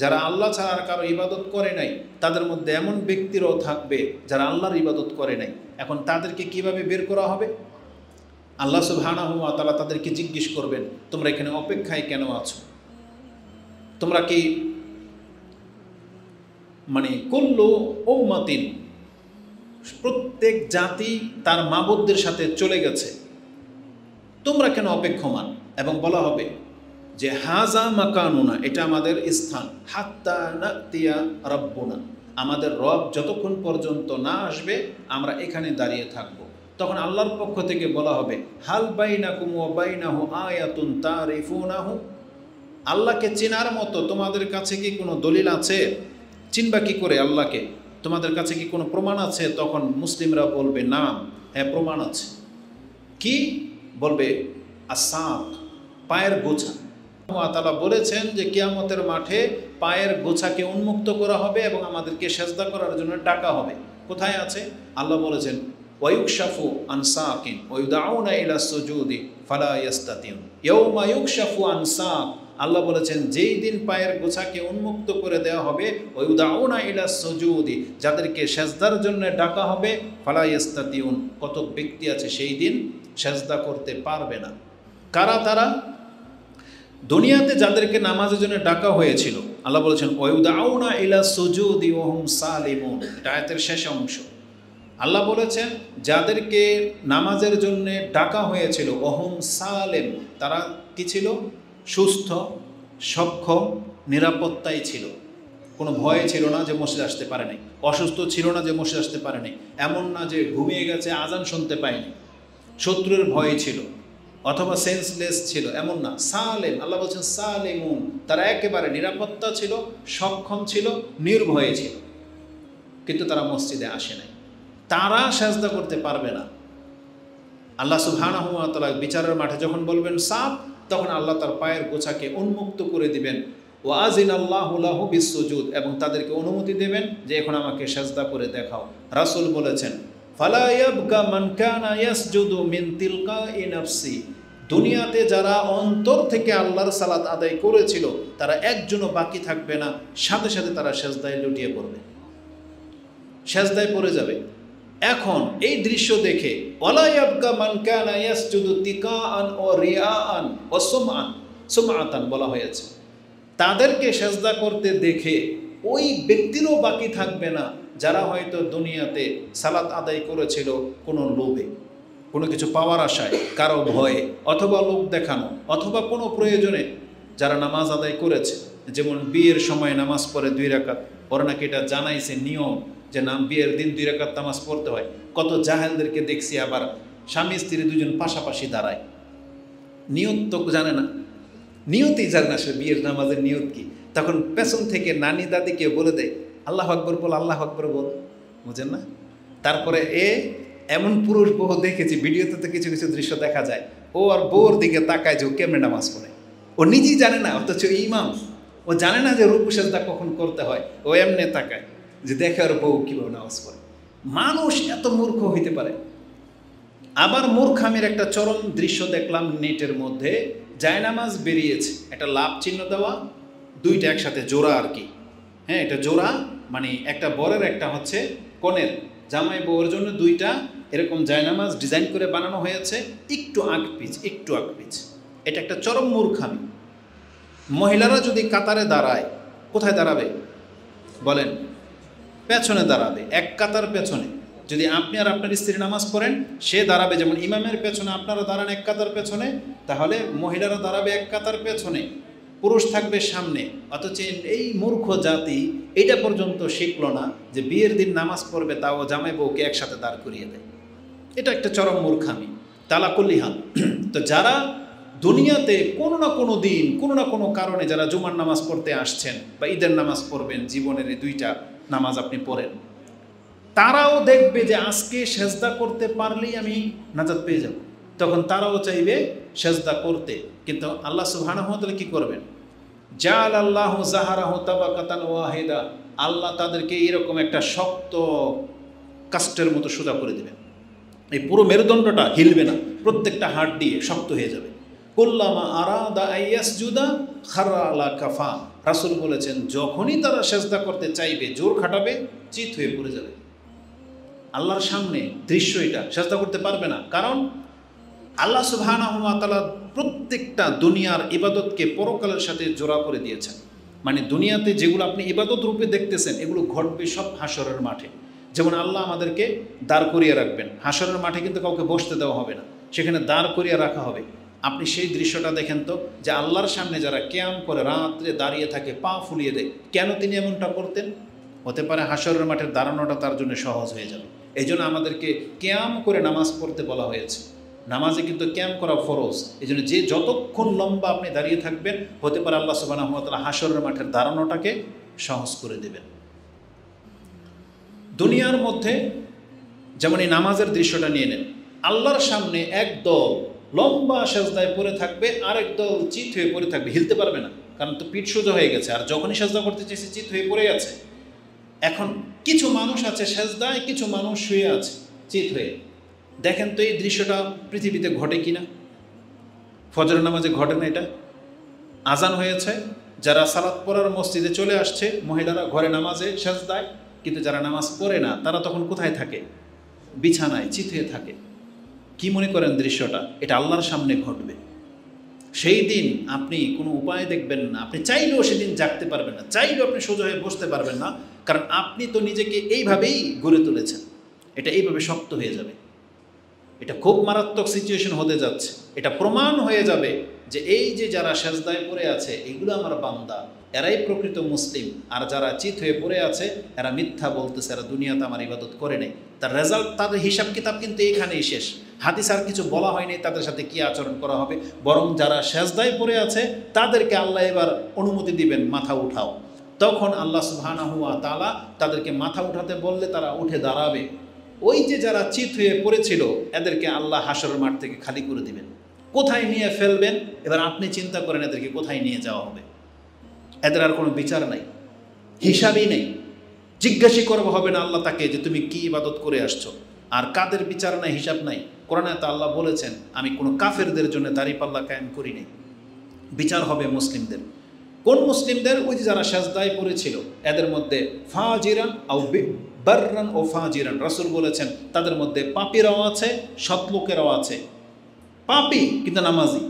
[SPEAKER 1] যারা আল্লাহ ছাড়া আর কারো ইবাদত করে নাই, তাদের মধ্যে এমন ব্যক্তিরাও থাকবে যারা আল্লাহর ইবাদত করে নাই। এখন তাদেরকে কিভাবে বের করা হবে? আল্লাহ সুবহানাহু ওয়া তাআলা তাদেরকে জিজ্ঞেস করবেন তোমরা এখানে অপেক্ষায় কেন আছো? তোমরা কি মানে কুল্লু উম্মাতিন, প্রত্যেক জাতি তার মাবুদদের সাথে চলে গেছে, তোমরা কেন অপেক্ষমান? এবং বলা হবে যে হাজা মাকানুনা, এটা আমাদের স্থান, হাত্তা নাতিয়া রাব্বুনা, আমাদের রব যতক্ষণ পর্যন্ত না আসবে আমরা এখানে দাঁড়িয়ে থাকব। তখন আল্লাহর পক্ষ থেকে বলা হবে হাল বাইনাকুম ওয়া বাইনাহু আয়াতুন তারিফুনাহু, আল্লাহকে চেনার মতো তোমাদের কাছে কি কোনো দলিল আছে? চিনবা কি করে আল্লাহকে? তোমাদের কাছে কি কোনো প্রমাণ আছে? তখন মুসলিমরা বলবে না, হ্যাঁ প্রমাণ আছে। কি বলবে? আসাক, পায়ের গোছা। আল্লাহ তাআলা বলেছেন যে কিয়ামতের মাঠে পায়ের গোছাকে উন্মুক্ত করা হবে এবং আমাদেরকে সেজদা করার জন্য ডাকা হবে। কোথায় আছে? আল্লাহ বলেছেন ওয়ায়ুকশাফু আন সাকিন ওয়া ইউদাউনা ইলা সুজুদি ফালা ইয়াস্তাতিউন, ইয়াউমা ইউকশাফু আন সাক আল্লাহ বলেছেন যেই দিন পায়ের গোছাকে উন্মুক্ত করে দেওয়া হবে ওয়ায়ুদাউনা ইলা সুজুদি, যাদেরকে সেজদার জন্য ডাকা হবে ফালা ইস্তাতিউন, কত ব্যক্তি আছে সেই দিন সেজদা করতে পারবে না। কারা তারা? দুনিয়াতে যাদেরকে নামাজের জন্য ডাকা হয়েছিল, আল্লাহ বলেছেন ওয়ায়ুদাউনা ইলা সুজুদি ওয়া হুম সালিমুন, এটা আয়াতের শেষ অংশ। আল্লাহ বলেছেন যাদেরকে নামাজের জন্য ডাকা হয়েছিল ওহুম সালেম, তারা কি ছিল? সুস্থ, সক্ষম, নিরাপত্তায় ছিল, কোনো ভয় ছিল না যে মসজিদ আসতে পারে নাই, অসুস্থ ছিল না যে মসজিদ আসতে পারে নাই, এমন না যে ঘুমিয়ে গেছে আজান শুনতে পায়নি, শত্রুর ভয় ছিল অথবা সেন্সলেস ছিল, এমন না। সালেম, আল্লাহ বলছেন সালেমুন, তারা একেবারে নিরাপত্তা ছিল, সক্ষম ছিল, নির্ভয়ে ছিল, কিন্তু তারা মসজিদে আসে নাই, তারা সাজদা করতে পারবে না। আল্লাহ সুবহানাহু ওয়া তাআলা বিচারের মাঠে যখন বলবেন সাফ, তখন আল্লাহ তার পায়ের গোছাকে উন্মুক্ত করে দিবেন। ওয়া আযিনাল্লাহু লাহু বিসসুজুদ, এবং তাদেরকে অনুমতি দেবেন যে এখন আমাকে সাজদা করে দেখাও। রাসূল বলেছেন ফালা ইয়াবকা মান কানা ইয়াসজুদু মিন তিলকাই নাফসি, দুনিয়াতে যারা অন্তর থেকে আল্লাহর সালাত আদায় করেছিল তারা একজনও বাকি থাকবে না, সাথে সাথে তারা সাজদায় লুটিয়ে পড়বে, সাজদায় পড়ে যাবে। এখন এই দৃশ্য দেখে ওয়ালা ইয়াবকা মান কানা ইয়াসজুদু তিকাআন ওয়া রিয়াআন ওয়া সুমআতান বলা হয়েছে, তাদেরকে সাজদা করতে দেখে ওই ব্যক্তিরও বাকি থাকবে না যারা হয়তো দুনিয়াতে সালাত আদায় করেছিল কোনো লোভে, কোনো কিছু পাওয়ার আশায়, কারো ভয়ে, অথবা লোক দেখানো, অথবা কোনো প্রয়োজনে যারা নামাজ আদায় করেছে। যেমন বিয়ের সময় নামাজ পড়ে 2 রাকাত, ওরা নাকি এটা জানাইছে নিয়ম যে বিয়ের দিন 2 রাকাত নামাজ পড়তে হয়। কত জাহেলদেরকে দেখছি আবার স্বামী স্ত্রী দুজন পাশাপাশি দাঁড়ায়, নিয়ত তো জানে না, নিয়তই জানে না সে বিয়ের নামাজের নিয়ত কি। তখন পেছন থেকে নানি দাদিকে বলে দেয় আল্লাহু আকবার বল, আল্লাহু আকবার বল, বুঝেন না? তারপরে এমন পুরুষ বহু দেখেছি, ভিডিওতে তো কিছু কিছু দৃশ্য দেখা যায়, ও আর বউর দিকে তাকায় যে ও কেমনে নামাজ পড়ে, ও নিজেই জানে না, অথচ ইমাম, ও জানে না যে রুকু সিজদা কখন করতে হয়, ও এমনে তাকায় যে দেখে আর বউ কীভাবে নামাজ পড়ে। মানুষ এত মূর্খ হইতে পারে। আবার মূর্খামির একটা চরম দৃশ্য দেখলাম নেটের মধ্যে, জায়নামাজ বেরিয়েছে, একটা লাভ চিহ্ন দেওয়া, 2টা একসাথে জোড়া আর কি, হ্যাঁ এটা জোড়া, মানে একটা বরের একটা হচ্ছে কনের, জামাই বউয়ের জন্য 2টা এরকম জায়নামাজ ডিজাইন করে বানানো হয়েছে, একটু আগ পিছ। এটা একটা চরম মূর্খামি। মহিলারা যদি কাতারে দাঁড়ায়, কোথায় দাঁড়াবে বলেন? পেছনে দাঁড়াবে, এক কাতার পেছনে। যদি আপনি আর আপনার স্ত্রী নামাজ পড়েন, সে দাঁড়াবে যেমন ইমামের পেছনে, আপনারা দাঁড়ান এক কাতার পেছনে, তাহলে মহিলারা দাঁড়াবে এক কাতার পেছনে, পুরুষ থাকবে সামনে। অথচ এই মূর্খ জাতি এটা পর্যন্ত শিখলো না যে বিয়ের দিন নামাজ পড়বে, তাও জামাই বউকে একসাথে দাঁড় করিয়ে দেয়। এটা একটা চরম মূর্খামি। তালাকুল্লিহাল, তো যারা দুনিয়াতে কোনো না কোনো দিন কোনো না কোনো কারণে যারা জুমার নামাজ পড়তে আসছেন বা ঈদের নামাজ পড়বেন, জীবনের এই 2টা নামাজ আপনি পড়েন, তারাও দেখবে যে আজকে সেজদা করতে পারলেই আমি নাজাত পেয়ে যাব, তখন তারাও চাইবে সেজদা করতে। কিন্তু আল্লাহ সুবহানাহু ওয়া তাআলা কি করবেন? জাআলাল্লাহু যাহারাহু তাবাকাতান ওয়াহিদা, আল্লাহ তাদেরকে এরকম একটা শক্ত কাস্টের মতো সোজা করে দেবেন, এই পুরো মেরুদণ্ডটা হিলবে না, প্রত্যেকটা হাড় দিয়ে শক্ত হয়ে যাবে। কুল্লামা আরাদা আইয়াসজুদা খাররা আলা কাফা, রাসূল বলেছেন যখনই তারা সেজদা করতে চাইবে, জোর খাটাবে, চিত হয়ে পড়ে যাবে। আল্লাহর সামনে দৃশ্য এটা, সেজদা করতে পারবে না। কারণ আল্লাহ সুবহানাহু ওয়া তাআলা প্রত্যেকটা দুনিয়ার ইবাদতকে পরকালের সাথে জোড়া করে দিয়েছেন। মানে দুনিয়াতে যেগুলো আপনি ইবাদত রূপে দেখতেছেন, এগুলো ঘটবে সব হাশরের মাঠে। যেমন আল্লাহ আমাদেরকে দাঁড় করিয়ে রাখবেন, হাশরের মাঠে কিন্তু কাউকে বসতে দেওয়া হবে না, সেখানে দাঁড় করিয়ে রাখা হবে। আপনি সেই দৃশ্যটা দেখেন তো, যে আল্লাহর সামনে যারা কিয়াম করে রাত্রে দাঁড়িয়ে থাকে, পা ফুলিয়ে দেয়, কেন তিনি এমনটা করতেন? হতে পারে হাশরের মাঠের দাঁড়ানোটা তার জন্য সহজ হয়ে যাবে। এই জন্য আমাদেরকে কিয়াম করে নামাজ পড়তে বলা হয়েছে। নামাজে কিন্তু কিয়াম করা ফরজ। এই জন্য যে যতক্ষণ লম্বা আপনি দাঁড়িয়ে থাকবেন, হতে পারে আল্লাহ সুবহানাহু ওয়া তাআলা হাশরের মাঠের দাঁড়ানোটাকে সহজ করে দেবেন। দুনিয়ার মধ্যে যেমন এই নামাজের দৃশ্যটা নিয়ে নেন, আল্লাহর সামনে একদল লম্বা সেজদায় পড়ে থাকবে, আরেক দল চিত হয়ে পড়ে থাকবে, হিলতে পারবে না, কারণ তো পিঠ সোজা হয়ে গেছে। আর যখনই সেজদা করতে চেয়েছে চিত হয়ে পড়ে আছে। এখন কিছু মানুষ আছে সেজদায়, কিছু মানুষ শুয়ে আছে চিত হয়ে। দেখেন তো এই দৃশ্যটা পৃথিবীতে ঘটে কিনা? ফজরের নামাজে ঘটে না এটা? আজান হয়েছে, যারা সালাত পড়ার মসজিদে চলে আসছে, মহিলারা ঘরে নামাজে সেজদায়, কিন্তু যারা নামাজ পড়ে না তারা তখন কোথায় থাকে? বিছানায় চিত হয়ে থাকে। কি মনে করেন দৃশ্যটা? এটা আল্লাহর সামনে ঘটবে। সেই দিন আপনি কোনো উপায় দেখবেন না, আপনি চাইলেও সেদিন জাগতে পারবেন না, চাইলেও আপনি সোজা হয়ে বসতে পারবেন না, কারণ আপনি তো নিজেকে এইভাবেই গড়ে তুলেছেন। এটা এইভাবে শক্ত হয়ে যাবে। এটা খুব মারাত্মক সিচুয়েশন হতে যাচ্ছে। এটা প্রমাণ হয়ে যাবে যে এই যে যারা সেজদায় পড়ে আছে এগুলো আমার বান্দা, এরাই প্রকৃত মুসলিম, আর যারা চিত হয়ে পড়ে আছে এরা মিথ্যা বলতেছে, এরা দুনিয়াতে আমার ইবাদত করে নেই। তার রেজাল্ট, তাদের হিসাব কিতাব কিন্তু এইখানেই শেষ। হাদিস আর কিছু বলা হয়নি তাদের সাথে কি আচরণ করা হবে, বরং যারা সেজদায় পড়ে আছে তাদেরকে আল্লাহ এবার অনুমতি দিবেন মাথা উঠাও। তখন আল্লাহ সুবহানাহু ওয়া তাআলা তাদেরকে মাথা উঠাতে বললে তারা উঠে দাঁড়াবে। ওই যে যারা চিত হয়ে পড়েছিল এদেরকে আল্লাহ হাসরের মাঠ থেকে খালি করে দিবেন। কোথায় নিয়ে ফেলবেন এবার আপনি চিন্তা করেন, এদেরকে কোথায় নিয়ে যাওয়া হবে। এদের আর কোনো বিচার নাই, হিসাবই নেই, জিজ্ঞাসা করবো হবে না আল্লাহ তাকে যে তুমি কি ইবাদত করে আসছো। আর কাদের বিচার নাই, হিসাব নাই। কোরআনে তো আল্লাহ বলেছেন আমি কোনো কাফেরদের জন্য দাঁড়িপাল্লা কায়েম করি নাই। বিচার হবে মুসলিমদের। কোন মুসলিমদের? ওই যে যারা সেজদায় পড়েছিল এদের মধ্যে ফাজিরান আও বাররান ও ফাজিরান, রাসূল বলেছেন তাদের মধ্যে পাপীরাও আছে, সৎলোকেরাও আছে। পাপী কিন্তু নামাজি।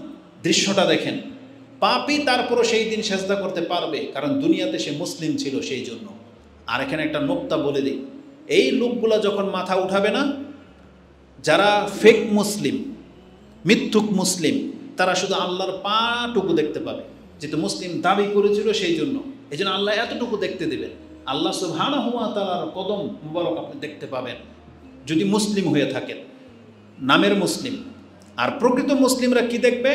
[SPEAKER 1] দৃশ্যটা দেখেন, পাপী তারপরও সেই দিন সেজদা করতে পারবে, কারণ দুনিয়াতে সে মুসলিম ছিল সেই জন্য। আর এখানে একটা নোক্তা বলে দিই, এই লোকগুলা যখন মাথা উঠাবে না, যারা ফেক মুসলিম, মিথ্যুক মুসলিম, তারা শুধু আল্লাহর পাটুকু দেখতে পাবে, যেহেতু মুসলিম দাবি করেছিল সেই জন্য। এই জন্য আল্লাহ এতটুকু দেখতে দেবেন। আল্লাহ সুবহানাহু ওয়া তাআলার কদম মুবারক আপনি দেখতে পাবেন যদি মুসলিম হয়ে থাকেন, নামের মুসলিম। আর প্রকৃত মুসলিমরা কি দেখবে?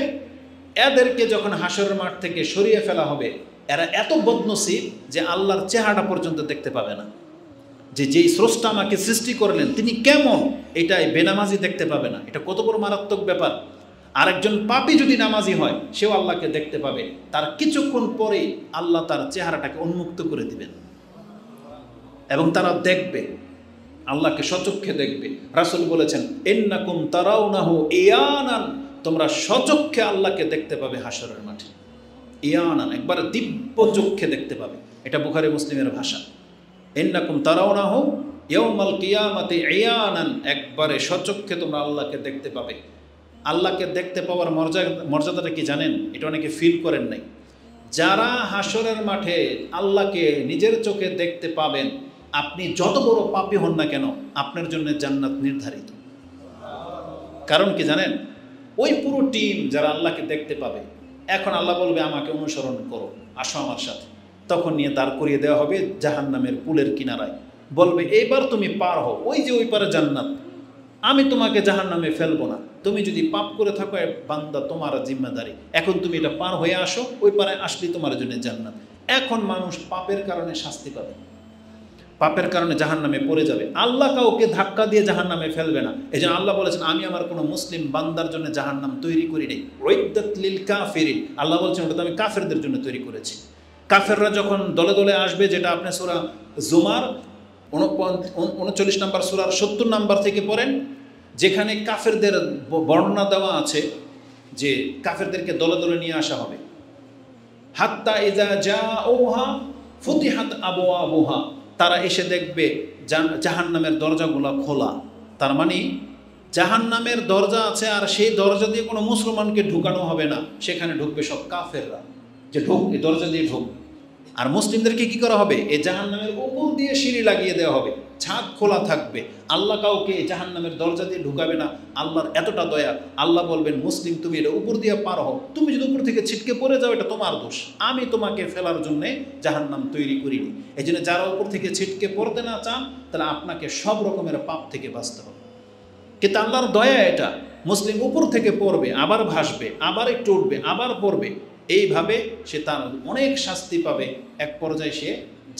[SPEAKER 1] এদেরকে যখন হাসরের মাঠ থেকে সরিয়ে ফেলা হবে, এরা এত বদনসিব যে আল্লাহর চেহারা পর্যন্ত দেখতে পাবে না। যে যেই স্রষ্টা আমাকে সৃষ্টি করলেন তিনি কেমন, এটাই বেনামাজি দেখতে পাবে না। এটা কত বড় মারাত্মক ব্যাপার। আরেকজন পাপী যদি নামাজি হয় সেও আল্লাহকে দেখতে পাবে, তার কিছুক্ষণ পরেই আল্লাহ তার চেহারাটাকে উন্মুক্ত করে দিবেন এবং তারা দেখবে, আল্লাহকে সচক্ষে দেখবে। রাসূল বলেছেন ইন্নাকুম তারাউনাহু ইয়ানান, তোমরা সচক্ষে আল্লাহকে দেখতে পাবে হাসরের মাঠে। ইয়ানান, একবারে দিব্য চক্ষে দেখতে পাবে। এটা বুখারী মুসলিমের ভাষা। ইন্নাকুম তারাউনাহু ইয়াউমাল কিয়ামাতি ইয়ানান, একবারে সচক্ষে তোমরা আল্লাহকে দেখতে পাবে। আল্লাহকে দেখতে পাওয়ার মর্যাদাটা কি জানেন? এটা অনেকে ফিল করেন নাই। যারা হাসরের মাঠে আল্লাহকে নিজের চোখে দেখতে পাবেন, আপনি যত বড় পাপী হন না কেন আপনার জন্য জান্নাত নির্ধারিত। কারণ কি জানেন? ওই পুরো টিম যারা আল্লাহকে দেখতে পাবে, এখন আল্লাহ বলবে আমাকে অনুসরণ করো, আসো আমার সাথে। তখন নিয়ে দাঁড় করিয়ে দেওয়া হবে জাহান্নামের পুলের কিনারায়। বলবে এইবার তুমি পার হও, ওই যে ওই পারে জান্নাত, আমি তোমাকে জাহান্নামে ফেলবো না। তুমি যদি পাপ করে থাকো বান্দা, তোমার জিম্মেদারি, এখন তুমি এটা পার হয়ে আসো, ওই পারে আসলে তোমার জন্য জান্নাত। এখন মানুষ পাপের কারণে শাস্তি পাবে, পাপের কারণে জাহান্নামে পড়ে যাবে। আল্লাহ কাউকে ধাক্কা দিয়ে জাহান্নামে ফেলবে না। এই জন্য আল্লাহ বলেছেন আমি আমার কোনো মুসলিম বান্দার জন্য জাহান্নাম তৈরি করি নাই। উইদ্দাত লিল কাফিরিন, আল্লাহ বলছেন ওটা তো আমি কাফেরদের জন্য তৈরি করেছি। কাফেররা যখন দলে দলে আসবে, যেটা আপনি সূরা জুমার 39 নম্বর সূরার 70 নম্বর থেকে পড়েন, যেখানে কাফেরদের বর্ণনা দেওয়া আছে যে কাফেরদেরকে দলে দলে নিয়ে আসা হবে। হাত্তা ইযা জাউহা ফুতিহাত আবওয়াবুহা, তারা এসে দেখবে জাহান্নামের দরজাগুলো খোলা। তার মানে জাহান্নামের দরজা আছে, আর সেই দরজা দিয়ে কোনো মুসলমানকে ঢুকানো হবে না, সেখানে ঢুকবে সব কাফেররা, যে ঢুক এই দরজা দিয়ে ঢুক। আর মুসলিমদেরকে কি করা হবে? এই জাহান্নামের উপর দিয়ে সিঁড়ি লাগিয়ে দেওয়া হবে, ছাদ খোলা থাকবে। আল্লাহ কাউকে জাহান্নামের দরজা দিয়ে ঢুকাবে না। আল্লাহর এতটা দয়া, আল্লাহ বলবেন মুসলিম তুমি এটা উপর দিয়ে পার হও, তুমি যদি উপর থেকে ছিটকে পড়ে যাও এটা তোমার দোষ, আমি তোমাকে ফেলার জন্যে জাহান্নাম তৈরি করিনি। এই জন্য যারা উপর থেকে ছিটকে পড়তে না চান তাহলে আপনাকে সব রকমের পাপ থেকে বাঁচতে হবে। কিন্তু আল্লাহর দয়া এটা, মুসলিম উপর থেকে পড়বে, আবার ভাসবে, আবার একটু উঠবে, আবার পড়বে, এইভাবে সে তার অনেক শাস্তি পাবে, এক পর্যায়ে সে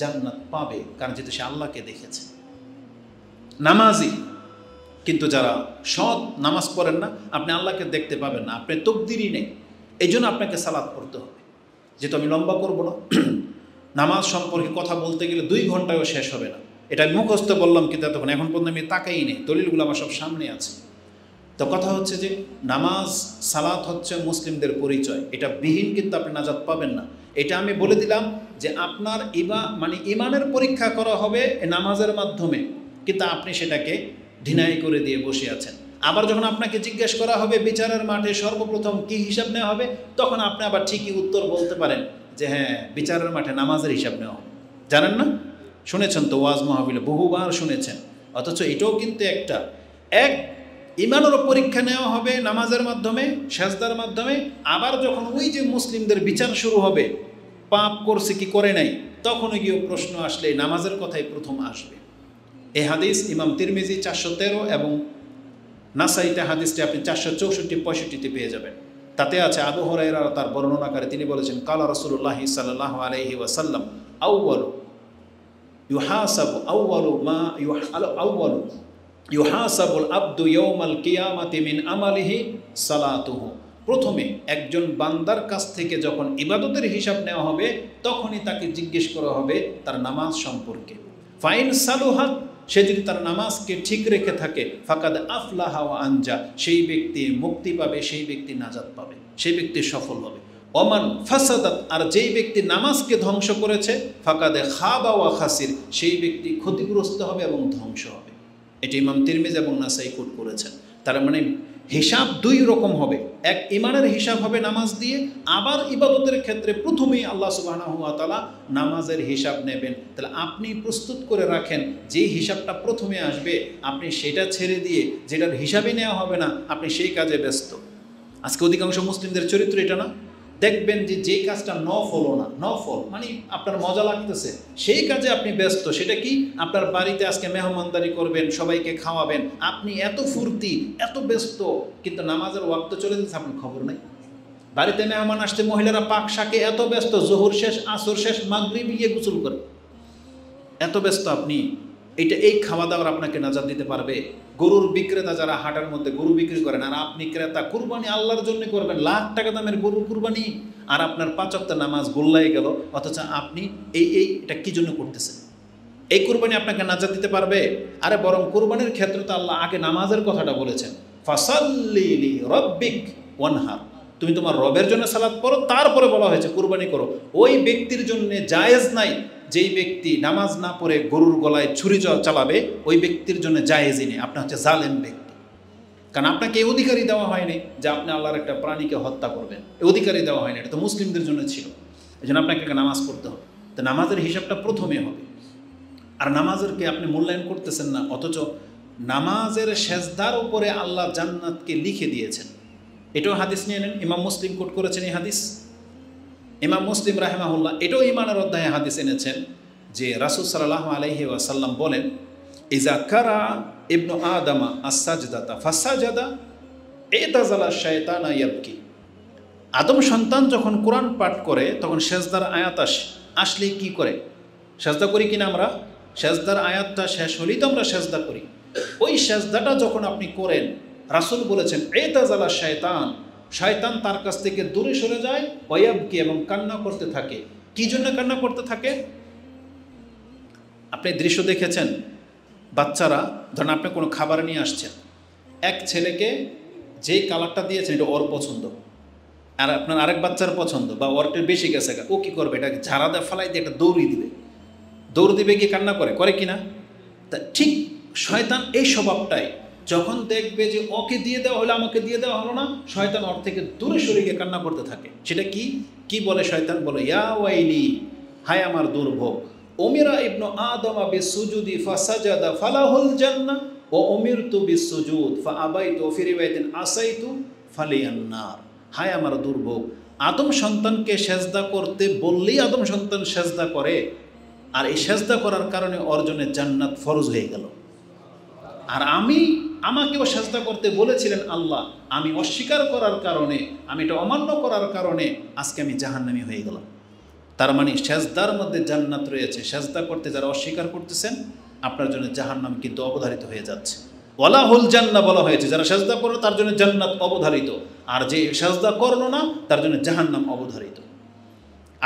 [SPEAKER 1] জান্নাত পাবে, কারণ যেহেতু সে আল্লাহকে দেখেছে। নামাজি, কিন্তু যারা সৎ নামাজ পড়েন না, আপনি আল্লাহকে দেখতে পাবেন না, আপনি তকদিরই নেই। এই জন্য আপনাকে সালাত পড়তে হবে। যেহেতু আমি লম্বা করব না, নামাজ সম্পর্কে কথা বলতে গেলে 2 ঘন্টায়ও শেষ হবে না। এটা আমি মুখস্থ বললাম কিন্তু এখন পর্যন্ত আমি তাকাই নেই, দলিলগুলো আমার সব সামনে আছে। তো কথা হচ্ছে যে নামাজ সালাত হচ্ছে মুসলিমদের পরিচয়, এটা বিহীন কিন্তু আপনি নাজাত পাবেন না। এটা আমি বলে দিলাম যে আপনার ইমানের পরীক্ষা করা হবে নামাজের মাধ্যমে, কিন্তু আপনি সেটাকে ঢিনাই করে দিয়ে বসে আছেন। আবার যখন আপনাকে জিজ্ঞেস করা হবে বিচারের মাঠে সর্বপ্রথম কি হিসাব নেওয়া হবে, তখন আপনি আবার ঠিকই উত্তর বলতে পারেন যে হ্যাঁ, বিচারের মাঠে নামাজের হিসাব নেওয়া হবে। জানেন না? শুনেছেন তো ওয়াজ মাহফিলে বহুবার শুনেছেন। অথচ এটাও কিন্তু এক ইমানেরও পরীক্ষা নেওয়া হবে নামাজের মাধ্যমে, সেজদার মাধ্যমে। আবার যখন ওই যে মুসলিমদের বিচার শুরু হবে, পাপ করছে কি করে নাই, তখন গিয়ে প্রশ্ন আসলে নামাজের কথাই প্রথম আসবে। এই হাদিস ইমাম তিরমিজি 413 এবং নাসাইতে হাদিসটি আপনি 464-65 পেয়ে যাবেন। তাতে আছে আবু হুরায়রা তার বর্ণনাকারে তিনি বলেছেন, কালা রাসূলুল্লাহ সাল্লাল্লাহু আলাইহি ওয়াসাল্লাম ইউহাসাবুল আবদু ইয়াউমাল কিয়ামাতি মিন আমালিহি সালাতুহু। প্রথমে একজন বান্দার কাছ থেকে যখন ইবাদতের হিসাব নেওয়া হবে, তখনই তাকে জিজ্ঞেস করা হবে তার নামাজ সম্পর্কে। ফাইন সালুহাত, সে যদি তার নামাজকে ঠিক রেখে থাকে, ফাকাদ আফলাহা ওয়া আনজা, সেই ব্যক্তি মুক্তি পাবে, সেই ব্যক্তি নাজাত পাবে, সেই ব্যক্তি সফল হবে। ওমান ফাসাদাত, আর যেই ব্যক্তি নামাজকে ধ্বংস করেছে, ফাকাদে খাবা ওয়া খাসির, সেই ব্যক্তি ক্ষতিগ্রস্ত হবে এবং ধ্বংস হবে। এটি ইমাম তিরমিজি এবং নাসাই কোট করেছেন। তার মানে হিসাব দুই রকম হবে, এক ইমানের হিসাব হবে নামাজ দিয়ে, আবার ইবাদতের ক্ষেত্রে প্রথমেই আল্লাহ সুবহানাহু ওয়া তাআলা নামাজের হিসাব নেবেন। তাহলে আপনি প্রস্তুত করে রাখেন, যে হিসাবটা প্রথমে আসবে আপনি সেটা ছেড়ে দিয়ে যেটার হিসাবই নেওয়া হবে না, আপনি সেই কাজে ব্যস্ত। আজকে অধিকাংশ মুসলিমদের চরিত্র এটা না, দেখবেন যে কাজটা নফল মানে আপনার মজা লাগতেছে, সেই কাজে আপনি ব্যস্ত। সেটা কি? আপনার বাড়িতে আজকে মেহমানদারি করবেন, সবাইকে খাওয়াবেন, আপনি এত ফুর্তি, এত ব্যস্ত, কিন্তু নামাজের ওয়াক্ত চলে যাচ্ছে, আপনার খবর নেই। বাড়িতে মেহমান আসছে, মহিলারা পাক শাকে এত ব্যস্ত, জোহর শেষ, আসর শেষ, মাগরিব গিয়ে গোসল করে, এত ব্যস্ত আপনি। এই খাওয়া দাওয়ার আপনাকে নাজাত দিতে পারবে? গরুর বিক্রেতা যারা হাটের মধ্যে গরু বিক্রি করেন, আর আপনি ক্রেতা, কুরবানি আল্লাহর জন্য করবেন, লাখ টাকা দামের গরুর কুরবানি, আর আপনার 5 ওয়াক্ত নামাজ গোল্লাই গেল। অথচ আপনি এটা কি জন্য করতেছেন? এই কুরবানি আপনাকে নাজাত দিতে পারবে? আরে বরং কুরবানির ক্ষেত্রে তো আল্লাহ আগে নামাজের কথাটা বলেছেন, ফাসাল্লি লিরাব্বিক ওয়ানহার, তুমি তোমার রবের জন্য সালাত পড়ো, তারপরে বলা হয়েছে কুরবানি করো। ওই ব্যক্তির জন্য জায়েজ নাই যেই ব্যক্তি নামাজ না পড়ে গরুর গলায় ছুরি চালাবে, ওই ব্যক্তির জন্য জায়েজই নেই, আপনি হচ্ছে জালেম ব্যক্তি। কারণ আপনাকে এই অধিকারই দেওয়া হয়নি যে আপনি আল্লাহর একটা প্রাণীকে হত্যা করবেন, এই অধিকারই দেওয়া হয়নি, এটা তো মুসলিমদের জন্য ছিল। এই জন্য আপনাকে নামাজ পড়তে হবে। তো নামাজের হিসাবটা প্রথমে হবে। আর নামাজেরকে আপনি মূল্যায়ন করতেছেন না, অথচ নামাজের সেজদার উপরে আল্লাহ জান্নাতকে লিখে দিয়েছেন। এটাও হাদিস নিয়ে নেন, ইমাম মুসলিম কোট করেছেন এই হাদিস। ইমাম মুসলিম রাহিমাহুল্লাহ এটাও ইমানের অধ্যায়ে হাদিস এনেছেন যে রাসূল সাল্লাল্লাহু আলাইহি ওয়াসাল্লাম বলেন, ইজা কারা ইবনু আদামা আস-সাজদাতা ফাসাজাদা ইতাজালা শায়তানা ইয়াবকি। আদম সন্তান যখন কোরআন পাঠ করে, তখন সেজদার আয়াত আসলে কি করে? সেজদা করি কিনা আমরা? সেজদার আয়াতটা শেষ হলেই তো আমরা সেজদা করি। ওই সেজদাটা যখন আপনি করেন, রাসূল বলেছেন ইতাজালা শয়তান তার কাছ থেকে দূরে সরে যায়, ওয়ায়াবকি, এবং কান্না করতে থাকে। কি জন্য কান্না করতে থাকে? আপনি দৃশ্য দেখেছেন, বাচ্চারা ধরেন আপনি কোনো খাবার নিয়ে আসছেন, এক ছেলেকে যেই কালারটা দিয়েছেন এটা ওর পছন্দ, আর আপনার আরেক বাচ্চার পছন্দ, বা ওরটা বেশি গেছে, ও কী করবে? এটাকে ঝাড়া দিয়ে ফালাই দিয়ে এটা দৌড় দিবে গিয়ে কান্না করে কি না? তা ঠিক শয়তান এই স্বভাবটাই, যখন দেখবে যে ওকে দিয়ে দেওয়া হলো, আমাকে দিয়ে দেওয়া হলো না, শয়তান ওর থেকে দূরে সরে গিয়ে কান্না করতে থাকে। সেটা কি বলে শয়তান? বলে, ইয়া ওয়াইলি, হায় আমার দুর্ভোগ, উমিরা ইবনু আদমা বিসসুজুদি ফাসাজাদা ফালাহুল জান্নাহ ওয়া উমিরতু বিসসুজুদ ফাআবাইতু ফি রিওয়ায়াতিন আসাইতু ফালিয়ান নার। হায় আমার দুর্ভোগ, আদম সন্তানকে সেজদা করতে বললেই আদম সন্তান সেজদা করে, আর এই সেজদা করার কারণে অর্জনে জান্নাত ফরজ হয়ে গেল। আর আমাকেও সেজদা করতে বলেছিলেন আল্লাহ, আমি অস্বীকার করার কারণে, আমি এটা অমান্য করার কারণে আজকে আমি জাহান্নামী হয়ে গেলাম। তার মানে সেজদার মধ্যে জান্নাত রয়েছে। সেজদা করতে যারা অস্বীকার করতেছেন, আপনার জন্য জাহান্নাম কিন্তু অবধারিত হয়ে যাচ্ছে। ওয়ালাহুল জান্নাহ বলা হয়েছে, যারা সেজদা করলো তার জন্য জান্নাত অবধারিত, আর যে সেজদা করলো না তার জন্য জাহান্নাম অবধারিত।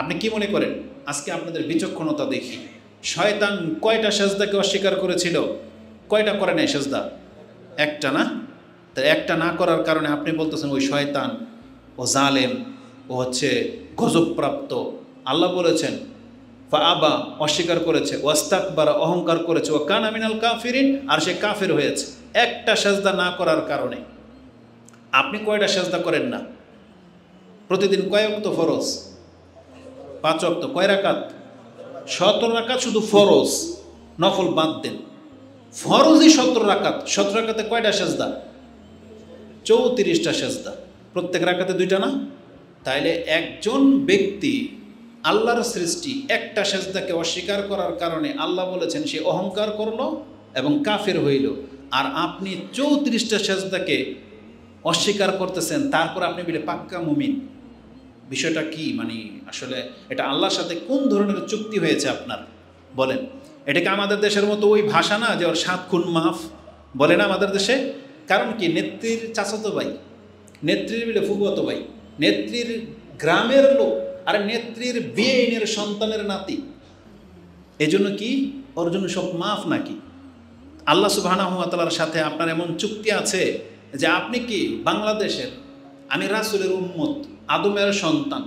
[SPEAKER 1] আপনি কি মনে করেন? আজকে আপনাদের বিচক্ষণতা দেখি, শয়তান কয়টা সেজদাকে অস্বীকার করেছিল? কয়টা করে নাই সেজদা? একটা না? তা একটা না করার কারণে আপনি বলতেছেন ওই শয়তান, ও জালেম, ও হচ্ছে গজবপ্রাপ্ত। আল্লাহ বলেছেন আবা, অস্বীকার করেছে, ওয়াস্তাকবারা, অহংকার করেছে, ও কানা মিনাল কাফিরিন, আর সে কাফের হয়েছে একটা সেজদা না করার কারণে। আপনি কয়টা সেজদা করেন না? প্রতিদিন কয় ওয়াক্ত ফরজ? 5 ওয়াক্ত। কয় রাকাত? 17 রাকাত শুধু ফরজ, নফল বাদ দেন। ফরজই 17 রাকাত, 17 রাকাতে কয়টা সেজদা? 34টা সেজদা, প্রত্যেক রাকাতে 2টা না? তাইলে একজন ব্যক্তি আল্লাহর সৃষ্টি একটা সেজদাকে অস্বীকার করার কারণে আল্লাহ বলেছেন সে অহংকার করলো এবং কাফের হইল। আর আপনি 34টা সেজদাকে অস্বীকার করতেছেন, তারপর আপনি বলে পাক্কা মুমিন। বিষয়টা কি? মানে আসলে এটা আল্লাহর সাথে কোন ধরনের চুক্তি হয়েছে আপনার? বলেন। এটাকে আমাদের দেশের মতো ওই ভাষা না যে ওর 7 খুন মাফ বলে না আমাদের দেশে। কারণ কি? নেত্রীর চাচাতো ভাই, নেত্রীর বিলে ফুফুতো ভাই, নেত্রীর গ্রামের লোক, আর নেত্রীর বিয়ের সন্তানের নাতি। এজন্য কি ওর জন্য সব মাফ নাকি? আল্লাহ সুবহানাহু ওয়া তাআলার সাথে আপনার এমন চুক্তি আছে যে আপনি কি বাংলাদেশের, আমি রাসূলের উম্মত, আদমের সন্তান,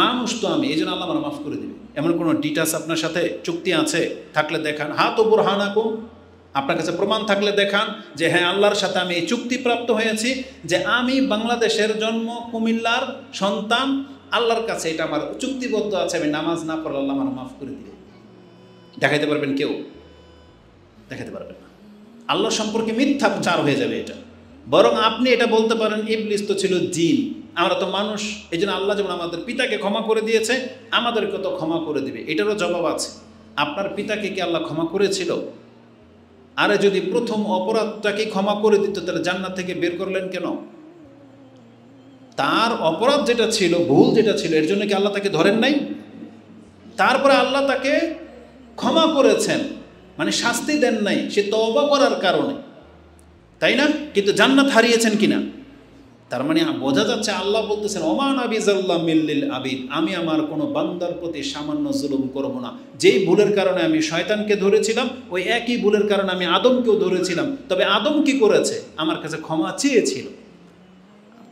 [SPEAKER 1] মানুষ তো আমি, এই জন্য আল্লাহ আমার মাফ করে দেবে, এমন কোনো ডিটাচ আপনার সাথে চুক্তি আছে? থাকলে দেখান। হাত ও বুরহানাকুম, আপনার কাছে প্রমাণ থাকলে দেখান যে হ্যাঁ আল্লাহর সাথে আমি এই চুক্তিপ্রাপ্ত হয়েছি যে আমি বাংলাদেশের জন্ম, কুমিল্লার সন্তান, আল্লাহর কাছে এটা আমার চুক্তিবদ্ধ আছে, আমি নামাজ না পড়লে আল্লাহ আমার মাফ করে দিবে। দেখাইতে পারবেন কেউ? দেখাতে পারবেন না। আল্লাহ সম্পর্কে মিথ্যা প্রচার হয়ে যাবে এটা। বরং আপনি এটা বলতে পারেন ইবলিস তো ছিল জিন, আমরা তো মানুষ, এই জন্য আল্লাহ যেমন আমাদের পিতাকে ক্ষমা করে দিয়েছে আমাদেরকে তো ক্ষমা করে দিবে। এটারও জবাব আছে। আপনার পিতাকে কি আল্লাহ ক্ষমা করেছিল? আরে যদি প্রথম অপরাধটাকে ক্ষমা করে দিত তাহলে জান্নাত থেকে বের করলেন কেন? তার অপরাধ যেটা ছিল, ভুল যেটা ছিল, এর জন্য কি আল্লাহ তাকে ধরেন নাই? তারপরে আল্লাহ তাকে ক্ষমা করেছেন, মানে শাস্তি দেন নাই, সে তওবা করার কারণে, তাই না? কিন্তু জান্নাত হারিয়েছেন কিনা? তার মানে বোঝা যাচ্ছে আল্লাহ বলতেছেন ওমান আবিজাল্লাহ মিল্লিল আবিদ, আমি আমার কোনো বান্দার প্রতি সামান্য জুলুম করব না। যেই ভুলের কারণে আমি শয়তানকে ধরেছিলাম ওই একই ভুলের কারণে আমি আদমকেও ধরেছিলাম। তবে আদম কি করেছে? আমার কাছে ক্ষমা চেয়েছিল,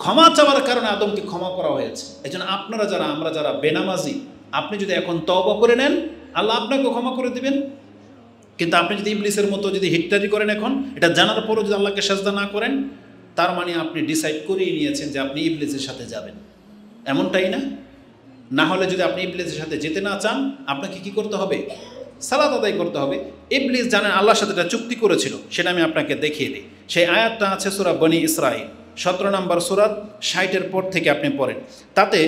[SPEAKER 1] ক্ষমা চাওয়ার কারণে আদমকে ক্ষমা করা হয়েছে। এই জন্য আপনারা যারা, আমরা যারা বেনামাজি, আপনি যদি এখন তওবা করে নেন আল্লাহ আপনাকে ক্ষমা করে দিবেন। কিন্তু আপনি যদি ইবলিসের মতো যদি হিটটারি করেন এখন, এটা জানার পরও যদি আল্লাহকে সাজদা না করেন, তার মানে আপনি ডিসাইড করেই নিয়েছেন যে আপনি ইবলিসের সাথে যাবেন, এমনটাই না? না হলে যদি আপনি ইবলিসের সাথে যেতে না চান আপনাকে কি করতে হবে? সালাত আদায় করতে হবে। ইবলিস জানেন আল্লাহর সাথে একটা চুক্তি করেছিল, সেটা আমি আপনাকে দেখিয়ে দিই। সেই আয়াতটা আছে সূরা বনী ইসরাঈল 17 নম্বর সূরা 60-এর পর থেকে আপনি পড়েন। তাতে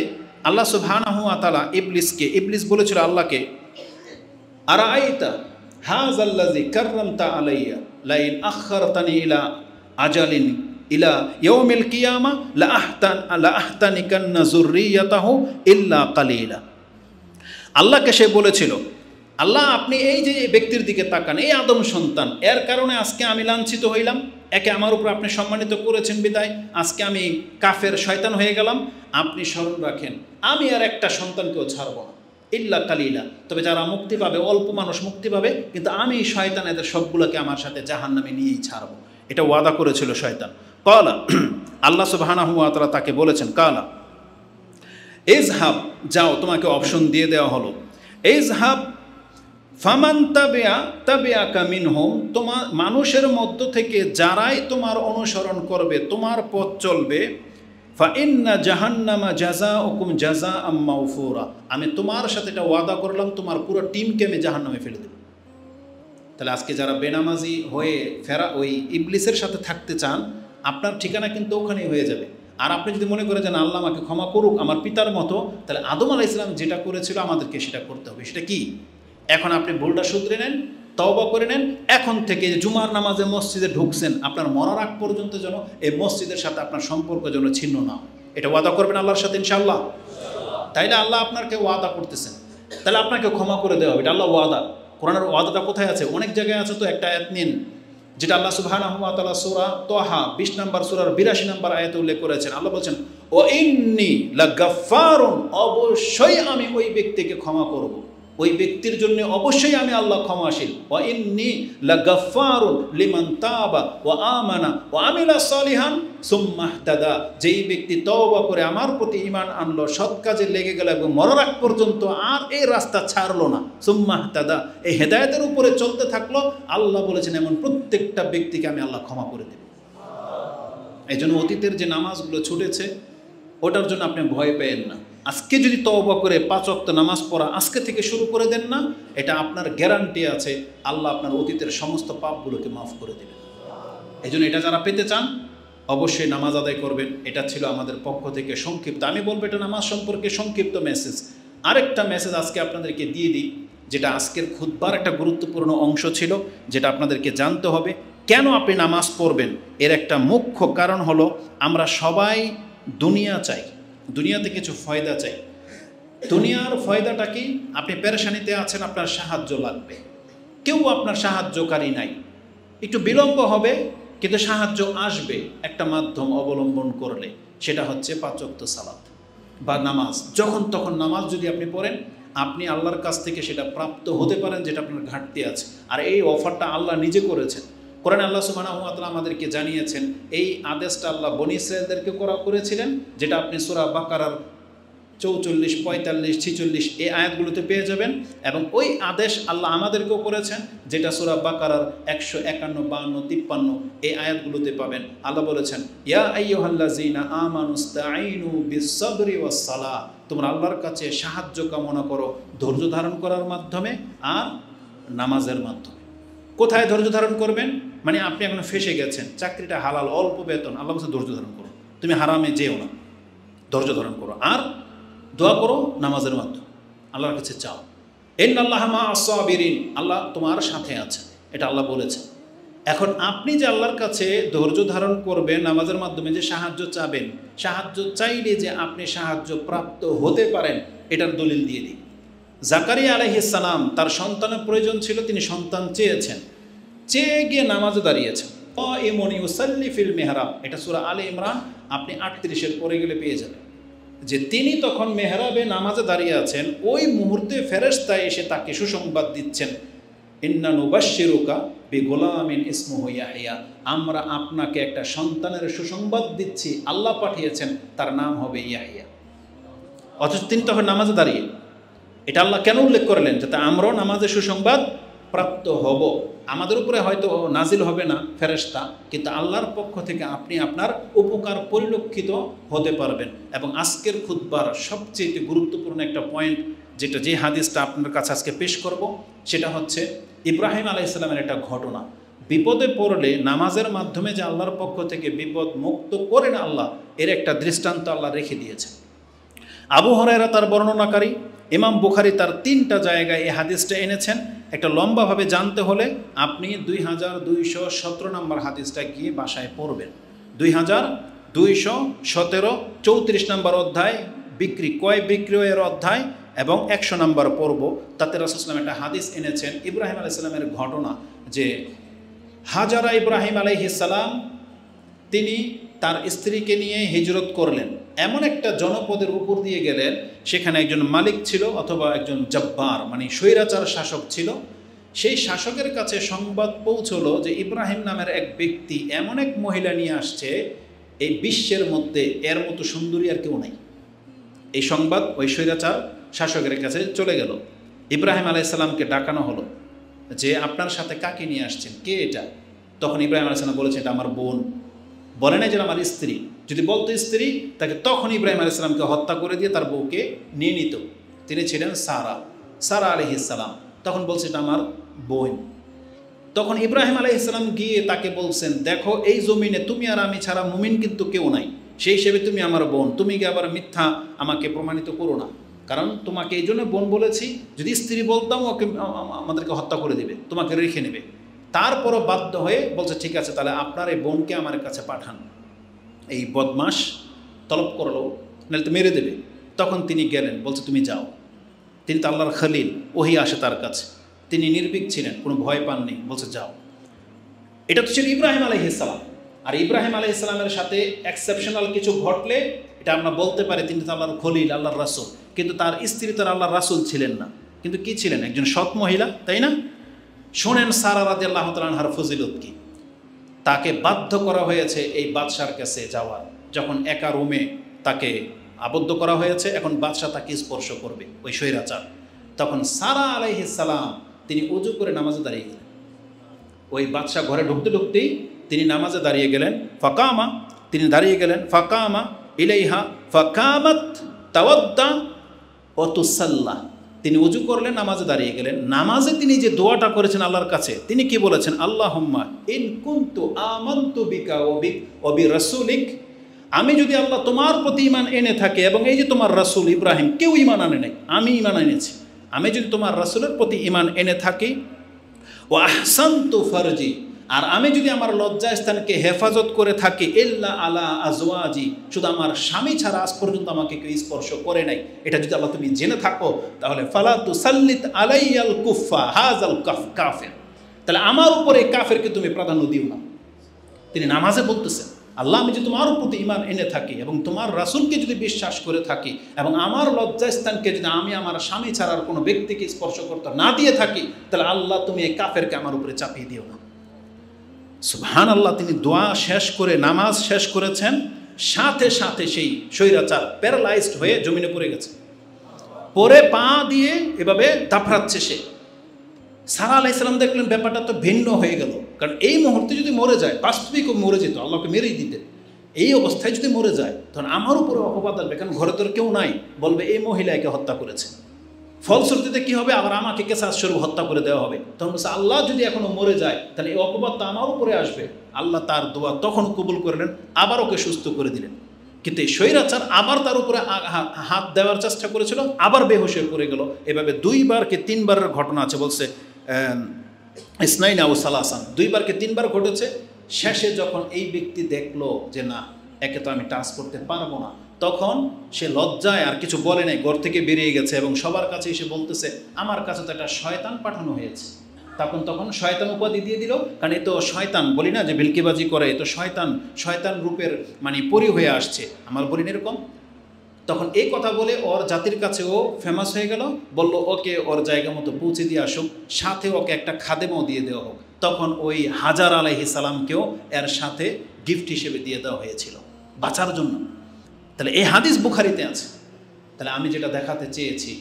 [SPEAKER 1] আল্লাহ সুবহানাহু ওয়া তাআলা ইবলিস বলেছিল আল্লাহকে, আরাআইতা হাযাল্লাযী কাররামতা আলাইয়া লাইন আখখারতানি ইলা আজালিন ইলা ইয়াউমিল কিয়ামা লা আহতানিকান্না যুররিয়াতাহু ইল্লা কালিলা। আল্লাহকে সে বলেছিল, আল্লাহ আপনি এই যে ব্যক্তির দিকে তাকান, এই আদম সন্তান, এর কারণে আজকে আমি লাঞ্ছিত হইলাম, একে আমার উপর আপনি সম্মানিত করেছেন বিদায় আজকে আমি কাফের শয়তান হয়ে গেলাম। আপনি স্মরণ রাখেন আমি আর একটা সন্তানকেও ছাড়ব না, ইল্লা কালিলা, তবে যারা মুক্তি পাবে অল্প মানুষ মুক্তি পাবে, কিন্তু আমি শয়তান এদের সবগুলোকে আমার সাথে জাহান্নামে নিয়েই ছাড়ব। এটা ওয়াদা করেছিল শয়তান। কালা, আল্লাহ সুবহানাহু ওয়া তাআলা তাকে বলেছেন, কালা ইজহাব, যাও, তোমাকে অপশন দিয়ে দেওয়া হলো, ইজহাব ফামান তাবিআকা মিনহুম, তোমার মানুষের মধ্য থেকে যারাই তোমার অনুসরণ করবে, তোমার পথ চলবে, ফাইন্না জাহান্নামা জাযাউকুম জাযাআম মাওফুরা, আমি তোমার সাথে এটা ওয়াদা করলাম তোমার পুরো টিমকে আমি জাহান্নামে ফেলে দেব। তাহলে আজকে যারা বেনামাজি হয়ে ওই ইবলিসের সাথে থাকতে চান, আপনার ঠিকানা কিন্তু ওখানেই হয়ে যাবে। আর আপনি যদি মনে করেন যে আল্লাহ আমাকে ক্ষমা করুক আমার পিতার মতো, তাহলে আদম আলাইহিস সালাম যেটা করেছিল আমাদেরকে সেটা করতে হবে। সেটা কি? এখন আপনি ভুলটা শুধরে নেন, তওবা করে নেন। এখন থেকে জুমার নামাজে মসজিদে ঢুকছেন, আপনার মরার আগ পর্যন্ত যেন এই মসজিদের সাথে আপনার সম্পর্ক যেন ছিন্ন না। এটা ওয়াদা করবেন আল্লাহর সাথে ইনশাআল্লাহ। তাইলে আল্লাহ আপনাকে ওয়াদা করতেছেন, তাহলে আপনাকে ক্ষমা করে দেওয়া হবে, এটা আল্লাহ ওয়াদা। কোরআনের ওয়াদাটা কোথায় আছে? অনেক জায়গায় আছে, তো একটা আয়াত নিন যেটা আল্লাহ সুবহানাহু ওয়া তাআলা সূরা তাহা 20 নম্বর সূরার 82 নম্বর আয়াতে উল্লেখ করেছেন। আল্লাহ বলছেন, ও ইন্নী লাগাফফারুন, অবশ্যই আমি ওই ব্যক্তিকে ক্ষমা করব ওই ব্যক্তির জন্য অবশ্যই আমি আল্লাহ ক্ষমাশীল। ওয়া ইন্নী লাগাফফারুন লিমান তাবা ওয়া আমানা ওয়া আমিলা সালিহান সুম্মা ইহতাদা, যেই ব্যক্তি তওবা করে আমার প্রতি ঈমান আনলো, সৎ কাজে লেগে গেল এবং মরার আগ পর্যন্ত আর এই রাস্তা ছাড়লো না, সুম্মা ইহতাদা, এই হেদায়েতের উপরে চলতে থাকলো, আল্লাহ বলেছেন এমন প্রত্যেকটা ব্যক্তিকে আমি আল্লাহ ক্ষমা করে দেব। এই জন্য অতীতের যে নামাজগুলো ছুটেছে ওটার জন্য আপনি ভয় পেয়েন না। আজকে যদি তওবা করে 5 ওয়াক্ত নামাজ পড়া আজকে থেকে শুরু করে দেন না, এটা আপনার গ্যারান্টি আছে আল্লাহ আপনার অতীতের সমস্ত পাপগুলোকে মাফ করে দেবেন। এই জন্য এটা যারা পেতে চান অবশ্যই নামাজ আদায় করবেন। এটা ছিল আমাদের পক্ষ থেকে সংক্ষিপ্ত, আমি বলবো এটা নামাজ সম্পর্কে সংক্ষিপ্ত মেসেজ। আরেকটা মেসেজ আজকে আপনাদেরকে দিয়ে দিই, যেটা আজকের খুতবার একটা গুরুত্বপূর্ণ অংশ ছিল, যেটা আপনাদেরকে জানতে হবে। কেন আপনি নামাজ পড়বেন এর একটা মুখ্য কারণ হলো আমরা সবাই দুনিয়া চাই, দুনিয়াতে কিছু ফয়দা চাই। দুনিয়ার ফয়দাটা কি? আপনি পেরেশানিতে আছেন, আপনার সাহায্য লাগবে, কেউ আপনার সাহায্যকারী নাই, একটু বিলম্ব হবে কিন্তু সাহায্য আসবে একটা মাধ্যম অবলম্বন করলে, সেটা হচ্ছে 5 ওয়াক্ত সালাত বা নামাজ। যখন তখন নামাজ যদি আপনি পড়েন আপনি আল্লাহর কাছ থেকে সেটা প্রাপ্ত হতে পারেন যেটা আপনার ঘাটতি আছে। আর এই অফারটা আল্লাহ নিজে করেছেন। কোরআনে আল্লাহ সুবহানাহু ওয়া তাআলা আমাদেরকে জানিয়েছেন, এই আদেশটা আল্লাহ বনী ইসরাঈলদেরকে করেছিলেন, যেটা আপনি সূরা বাকারার 44, 45, 46 এই আয়াতগুলোতে পেয়ে যাবেন। এবং ওই আদেশ আল্লাহ আমাদেরকেও করেছেন, যেটা সূরা বাকারার 151, 52, 53 এই আয়াতগুলোতে পাবেন। আল্লাহ বলেছেন, ইয়া আইয়ুহাল্লাযীনা আমানুস্তাঈনু বিস-সাবরি ওয়াস-সালাহ, তোমরা আল্লাহর কাছে সাহায্য কামনা করো ধৈর্য ধারণ করার মাধ্যমে আর নামাজের মাধ্যমে। কোথায় ধৈর্য ধারণ করবেন? মানে আপনি এখন ফেসে গেছেন, চাকরিটা হালাল, অল্প বেতন, আল্লাহ বলছে ধৈর্য ধারণ করো, তুমি হারামে যেও না, ধৈর্য ধারণ করো আর দোয়া করো নামাজের মাধ্যমে, আল্লাহর কাছে চাও। ইন্নাল্লাহা মা'আস সাবিরিন, আল্লাহ তোমার সাথে আছে, এটা আল্লাহ বলেছেন। এখন আপনি যে আল্লাহর কাছে ধৈর্য ধারণ করবেন নামাজের মাধ্যমে, যে সাহায্য চাবেন, সাহায্য চাইলে যে আপনি সাহায্য প্রাপ্ত হতে পারেন এটার দলিল দিয়ে দিই। জাকারিয়া আলাইহিস সালাম, তার সন্তানের প্রয়োজন ছিল, তিনি সন্তান চেয়েছেন, চেয়ে গিয়ে নামাজে দাঁড়িয়েছেন। কাইমুন ইউসাল্লি ফিল মিহরাব, এটা সূরা আলে ইমরান আপনি 38 পরে গেলে পেয়ে যাবেন, যে তিনি তখন মেহরাবে নামাজে দাঁড়িয়ে আছেন। ওই মুহূর্তে ফেরেশতা এসে তাকে সুসংবাদ দিচ্ছেন, ইন্না নুবাশশিরুকা বিগুলামিন ইসমুহু ইয়াহইয়া, আমরা আপনাকে একটা সন্তানের সুসংবাদ দিচ্ছি, আল্লাহ পাঠিয়েছেন, তার নাম হবে ইয়াহইয়া। অথচ তিনি তখন নামাজে দাঁড়িয়ে। এটা আল্লাহ কেন উল্লেখ করলেন? যাতে আমরাও নামাজে সুসংবাদ প্রাপ্ত হব। আমাদের উপরে হয়তো নাজিল হবে না ফেরেশতা, কিন্তু আল্লাহর পক্ষ থেকে আপনি আপনার উপকার পরিলক্ষিত হতে পারবেন। এবং আজকের খুতবার সবচেয়ে গুরুত্বপূর্ণ একটা পয়েন্ট, যেটা যে হাদিসটা আপনার কাছে আজকে পেশ করব, সেটা হচ্ছে ইব্রাহিম আলাইহিস সালামের একটা ঘটনা। বিপদে পড়লে নামাজের মাধ্যমে যে আল্লাহর পক্ষ থেকে বিপদ মুক্ত করেন আল্লাহ, এর একটা দৃষ্টান্ত আল্লাহ রেখে দিয়েছে। আবু হুরায়রা তার বর্ণনাকারী, ইমাম বুখারী তার 3টা জায়গায় এই হাদিসটা এনেছেন। একটা লম্বাভাবে জানতে হলে আপনি 2217 নম্বর হাদিসটা গিয়ে বাসায় পড়বেন। 2217, 34 নম্বর অধ্যায় ক্রয় বিক্রয়ের অধ্যায় এবং 100 নম্বর পর্ব, তাতে রাসূল সাল্লাল্লাহু আলাইহি ওয়াসাল্লাম একটা হাদিস এনেছেন ইব্রাহিম আলাইহিস সালামের ঘটনা, যে হাজারা ইব্রাহিম আলাইহিস সালাম তিনি তার স্ত্রীকে নিয়ে হিজরত করলেন, এমন একটা জনপদের উপর দিয়ে গেলেন, সেখানে একজন মালিক ছিল অথবা একজন জব্বার মানে স্বৈরাচার শাসক ছিল। সেই শাসকের কাছে সংবাদ পৌঁছলো যে ইব্রাহিম নামের এক ব্যক্তি এমন এক মহিলা নিয়ে আসছে, এই বিশ্বের মধ্যে এর মতো সুন্দরী আর কেউ নাই। এই সংবাদ ওই স্বৈরাচার শাসকের কাছে চলে গেল। ইব্রাহিম আলাইহিস সালামকে ডাকানো হলো যে আপনার সাথে কাকে নিয়ে আসছেন, কে এটা? তখন ইব্রাহিম আলাইহিস সালাম বলেছেন, এটা আমার বোন। বলে না যে আমার স্ত্রী, যদি বলতো স্ত্রী তাকে তখন ইব্রাহিম আলাইহিস সালামকে হত্যা করে দিয়ে তার বউকে নিয়ে নিত। তিনি ছিলেন সারা আলাইহিস সালাম। তখন বলছে এটা আমার বোন। তখন ইব্রাহিম আলাইহিস সালাম গিয়ে তাকে বলছেন, দেখো এই জমিনে তুমি আর আমি ছাড়া মুমিন কিন্তু কেউ নাই, সেই হিসেবে তুমি আমার বোন, তুমি কি আবার মিথ্যা আমাকে প্রমাণিত করো না, কারণ তোমাকে এই জন্য বোন বলেছি, যদি স্ত্রী বলতাম ওকে আমাদেরকে হত্যা করে দেবে, তোমাকে রেখে নেবে। তারপরও বাধ্য হয়ে বলছে ঠিক আছে, তাহলে আপনার এই বোনকে আমার কাছে পাঠান। এই বদমাস তলব করলো, নাহলে তো মেরে দেবে। তখন তিনি গেলেন, বলছে তুমি যাও। তিনি তো আল্লাহর খলিল, ওহী আসে তার কাছে, তিনি নির্ভীক ছিলেন, কোনো ভয় পাননি, বলছে যাও। এটা তো ছিল ইব্রাহিম আলাইহিস সালাম। আর ইব্রাহিম আলাইহিস সালামের সাথে এক্সেপশনাল কিছু ঘটলে এটা আমরা বলতে পারি তিনি তো আল্লাহর খলিল, আল্লাহর রাসূল, কিন্তু তার স্ত্রী তো আল্লাহর রাসূল ছিলেন না। কিন্তু কি ছিলেন? একজন সৎ মহিলা, তাই না? শোনেন সারা রাদিয়াল্লাহু তাআলা আনহার ফজিলত কি। তাকে বাধ্য করা হয়েছে এই বাদশার কাছে যাওয়ার। যখন একা রুমে তাকে আবদ্ধ করা হয়েছে, এখন বাদশা তাকে স্পর্শ করবে, ওই স্বৈরাচার। তখন সারা আলাইহিস সালাম তিনি উজু করে নামাজে দাঁড়িয়ে গেলেন। ওই বাদশা ঘরে ঢুকতে ঢুকতেই তিনি নামাজে দাঁড়িয়ে গেলেন। ফাকামা, তিনি দাঁড়িয়ে গেলেন। ফাকামা ইলাইহা ফাকামাত তাওয়াদ্দা ওয়া তুসাল্লা, তিনি উজু করলেন, নামাজে দাঁড়িয়ে গেলেন। নামাজে তিনি যে দোয়াটা করেছেন আল্লাহর কাছে, তিনি কি বলেছেন? আল্লাহুম্মা ইন কুনতু আমানতু বিকা ওয়া বিরাসূলিক, আমি যদি আল্লাহ তোমার প্রতি ঈমান এনে থাকে, এবং এই যে তোমার রাসূল ইব্রাহিম কেউ ঈমান আনে নাই, আমি ঈমান এনেছি, আমি যদি তোমার রাসূলের প্রতি ঈমান এনে থাকি, ওয়া আহসানতু ফারজি, আর আমি যদি আমার লজ্জাস্থানকে হেফাজত করে থাকি, ইল্লা আলা আজওয়াজি, শুধু আমার স্বামী ছাড়া আজ পর্যন্ত আমাকে কেউ স্পর্শ করে নাই, এটা যদি আল্লাহ তুমি জেনে থাকো, তাহলে ফালা তুসাল্লিত আলাইয়াল কুফা হাযাল কাফির, তাহলে আমার উপরে এই কাফেরকে তুমি প্রাধান্য দিও না। তিনি নামাজে বলতেছেন, আল্লাহ আমি যদি তোমার প্রতি ঈমান এনে থাকি এবং তোমার রাসূলকে যদি বিশ্বাস করে থাকি, এবং আমার লজ্জাস্থানকে যদি আমি আমার স্বামী ছাড়ার কোনো ব্যক্তিকে স্পর্শ করতে না দিয়ে থাকি, তাহলে আল্লাহ তুমি এই কাফেরকে আমার উপরে চাপিয়ে দিও না। সুবহানাল্লাহ। তিনি দোয়া শেষ করে নামাজ শেষ করেছেন, সাথে সাথে সেই স্বৈরাচার প্যারালাইজড হয়ে জমিনে পড়ে গেছে। পরে পা দিয়ে এভাবে দাফড়াচ্ছে সে। সারা আলাইহিস সালাম দেখলেন ব্যাপারটা তো ভিন্ন হয়ে গেল, কারণ এই মুহূর্তে যদি মরে যায়, বাস্তবিক মরে যেত, আল্লাহকে মেরেই দিতেন। এই অবস্থায় যদি মরে যায়, তখন আমার উপরে অপবাদ আসবে, কারণ ঘরে তোর কেউ নাই, বলবে এই মহিলা একে হত্যা করেছে। ফলশ্রুতিতে কি হবে? আবার আমাকে কেসাস স্বরূপ হত্যা করে দেওয়া হবে। তখন বলছে আল্লাহ যদি এখনো মরে যায়, তাহলে এই অপবাদটা আমার উপরে আসবে। আল্লাহ তার দোয়া তখন কবুল করলেন, আবার ওকে সুস্থ করে দিলেন। কিন্তু এই স্বৈরাচার আবার তার উপরে হাত দেওয়ার চেষ্টা করেছিল, আবার বেহুশ হয়ে পড়ে গেল। এভাবে 2 বার কি 3 বারের ঘটনা আছে, বলছে ইসনাইনা ও সালাসান, 2 বার কি 3 বার ঘটেছে। শেষে যখন এই ব্যক্তি দেখলো যে না, একে তো আমি টাচ করতে পারবো না, তখন সে লজ্জায় আর কিছু বলে নাই, ঘর থেকে বেরিয়ে গেছে এবং সবার কাছে এসে বলতেছে আমার কাছে তো একটা শয়তান পাঠানো হয়েছে। তখন শয়তান উপাধি দিয়ে দিল, কারণ এ তো শয়তান, বলি না যে ভিলকিবাজি করে, এ তো শয়তান রূপের মানে পরি হয়ে আসছে, আমার বলিন এরকম। তখন এই কথা বলে ওর জাতির কাছে ও ফেমাস হয়ে গেল, বলল ওকে ওর জায়গা মতো পৌঁছে দিয়ে আসুক, সাথে ওকে একটা খাদেমও দিয়ে দেওয়া হোক। তখন ওই হাজার আলাইহিস সালামকেও এর সাথে গিফট হিসেবে দিয়ে দেওয়া হয়েছিল বাঁচার জন্য। তাহলে এই হাদিস বুখারীতে আছে। তাহলে আমি যেটা দেখাতে চেয়েছি,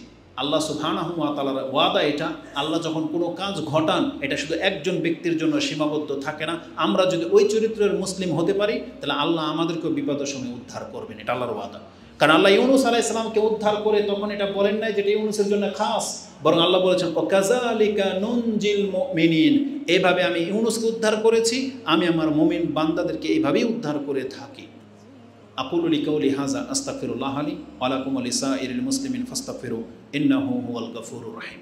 [SPEAKER 1] আল্লাহ সুবহানাহু ওয়া তাআলার ওয়াদা এটা, আল্লাহ যখন কোনো কাজ ঘটান, এটা শুধু একজন ব্যক্তির জন্য সীমাবদ্ধ থাকে না। আমরা যদি ওই চরিত্রের মুসলিম হতে পারি, তাহলে আল্লাহ আমাদেরকেও বিপদের সময় উদ্ধার করবেন, এটা আল্লাহর ওয়াদা। কারণ আল্লাহ ইউনুস আলাইহিস সালামকে উদ্ধার করে তখন এটা বলেন নাই যেটা ইউনুসের জন্য খাস, বরং আল্লাহ বলেছেন ওয়াকাযালিকা নুনজিল মুমিনিন, এইভাবে আমি ইউনুসকে উদ্ধার করেছি, আমি আমার মুমিন বান্দাদেরকে এইভাবেই উদ্ধার করে থাকি। আকুলু লিকাউলি হাযা আস্তাগফিরুল্লাহ লি ওয়া লাকুম ওয়া লিসাইরিল মুসলিমিন ফাস্তাগফিরু ইন্নাহু হুয়াল গফুরুর রহিম।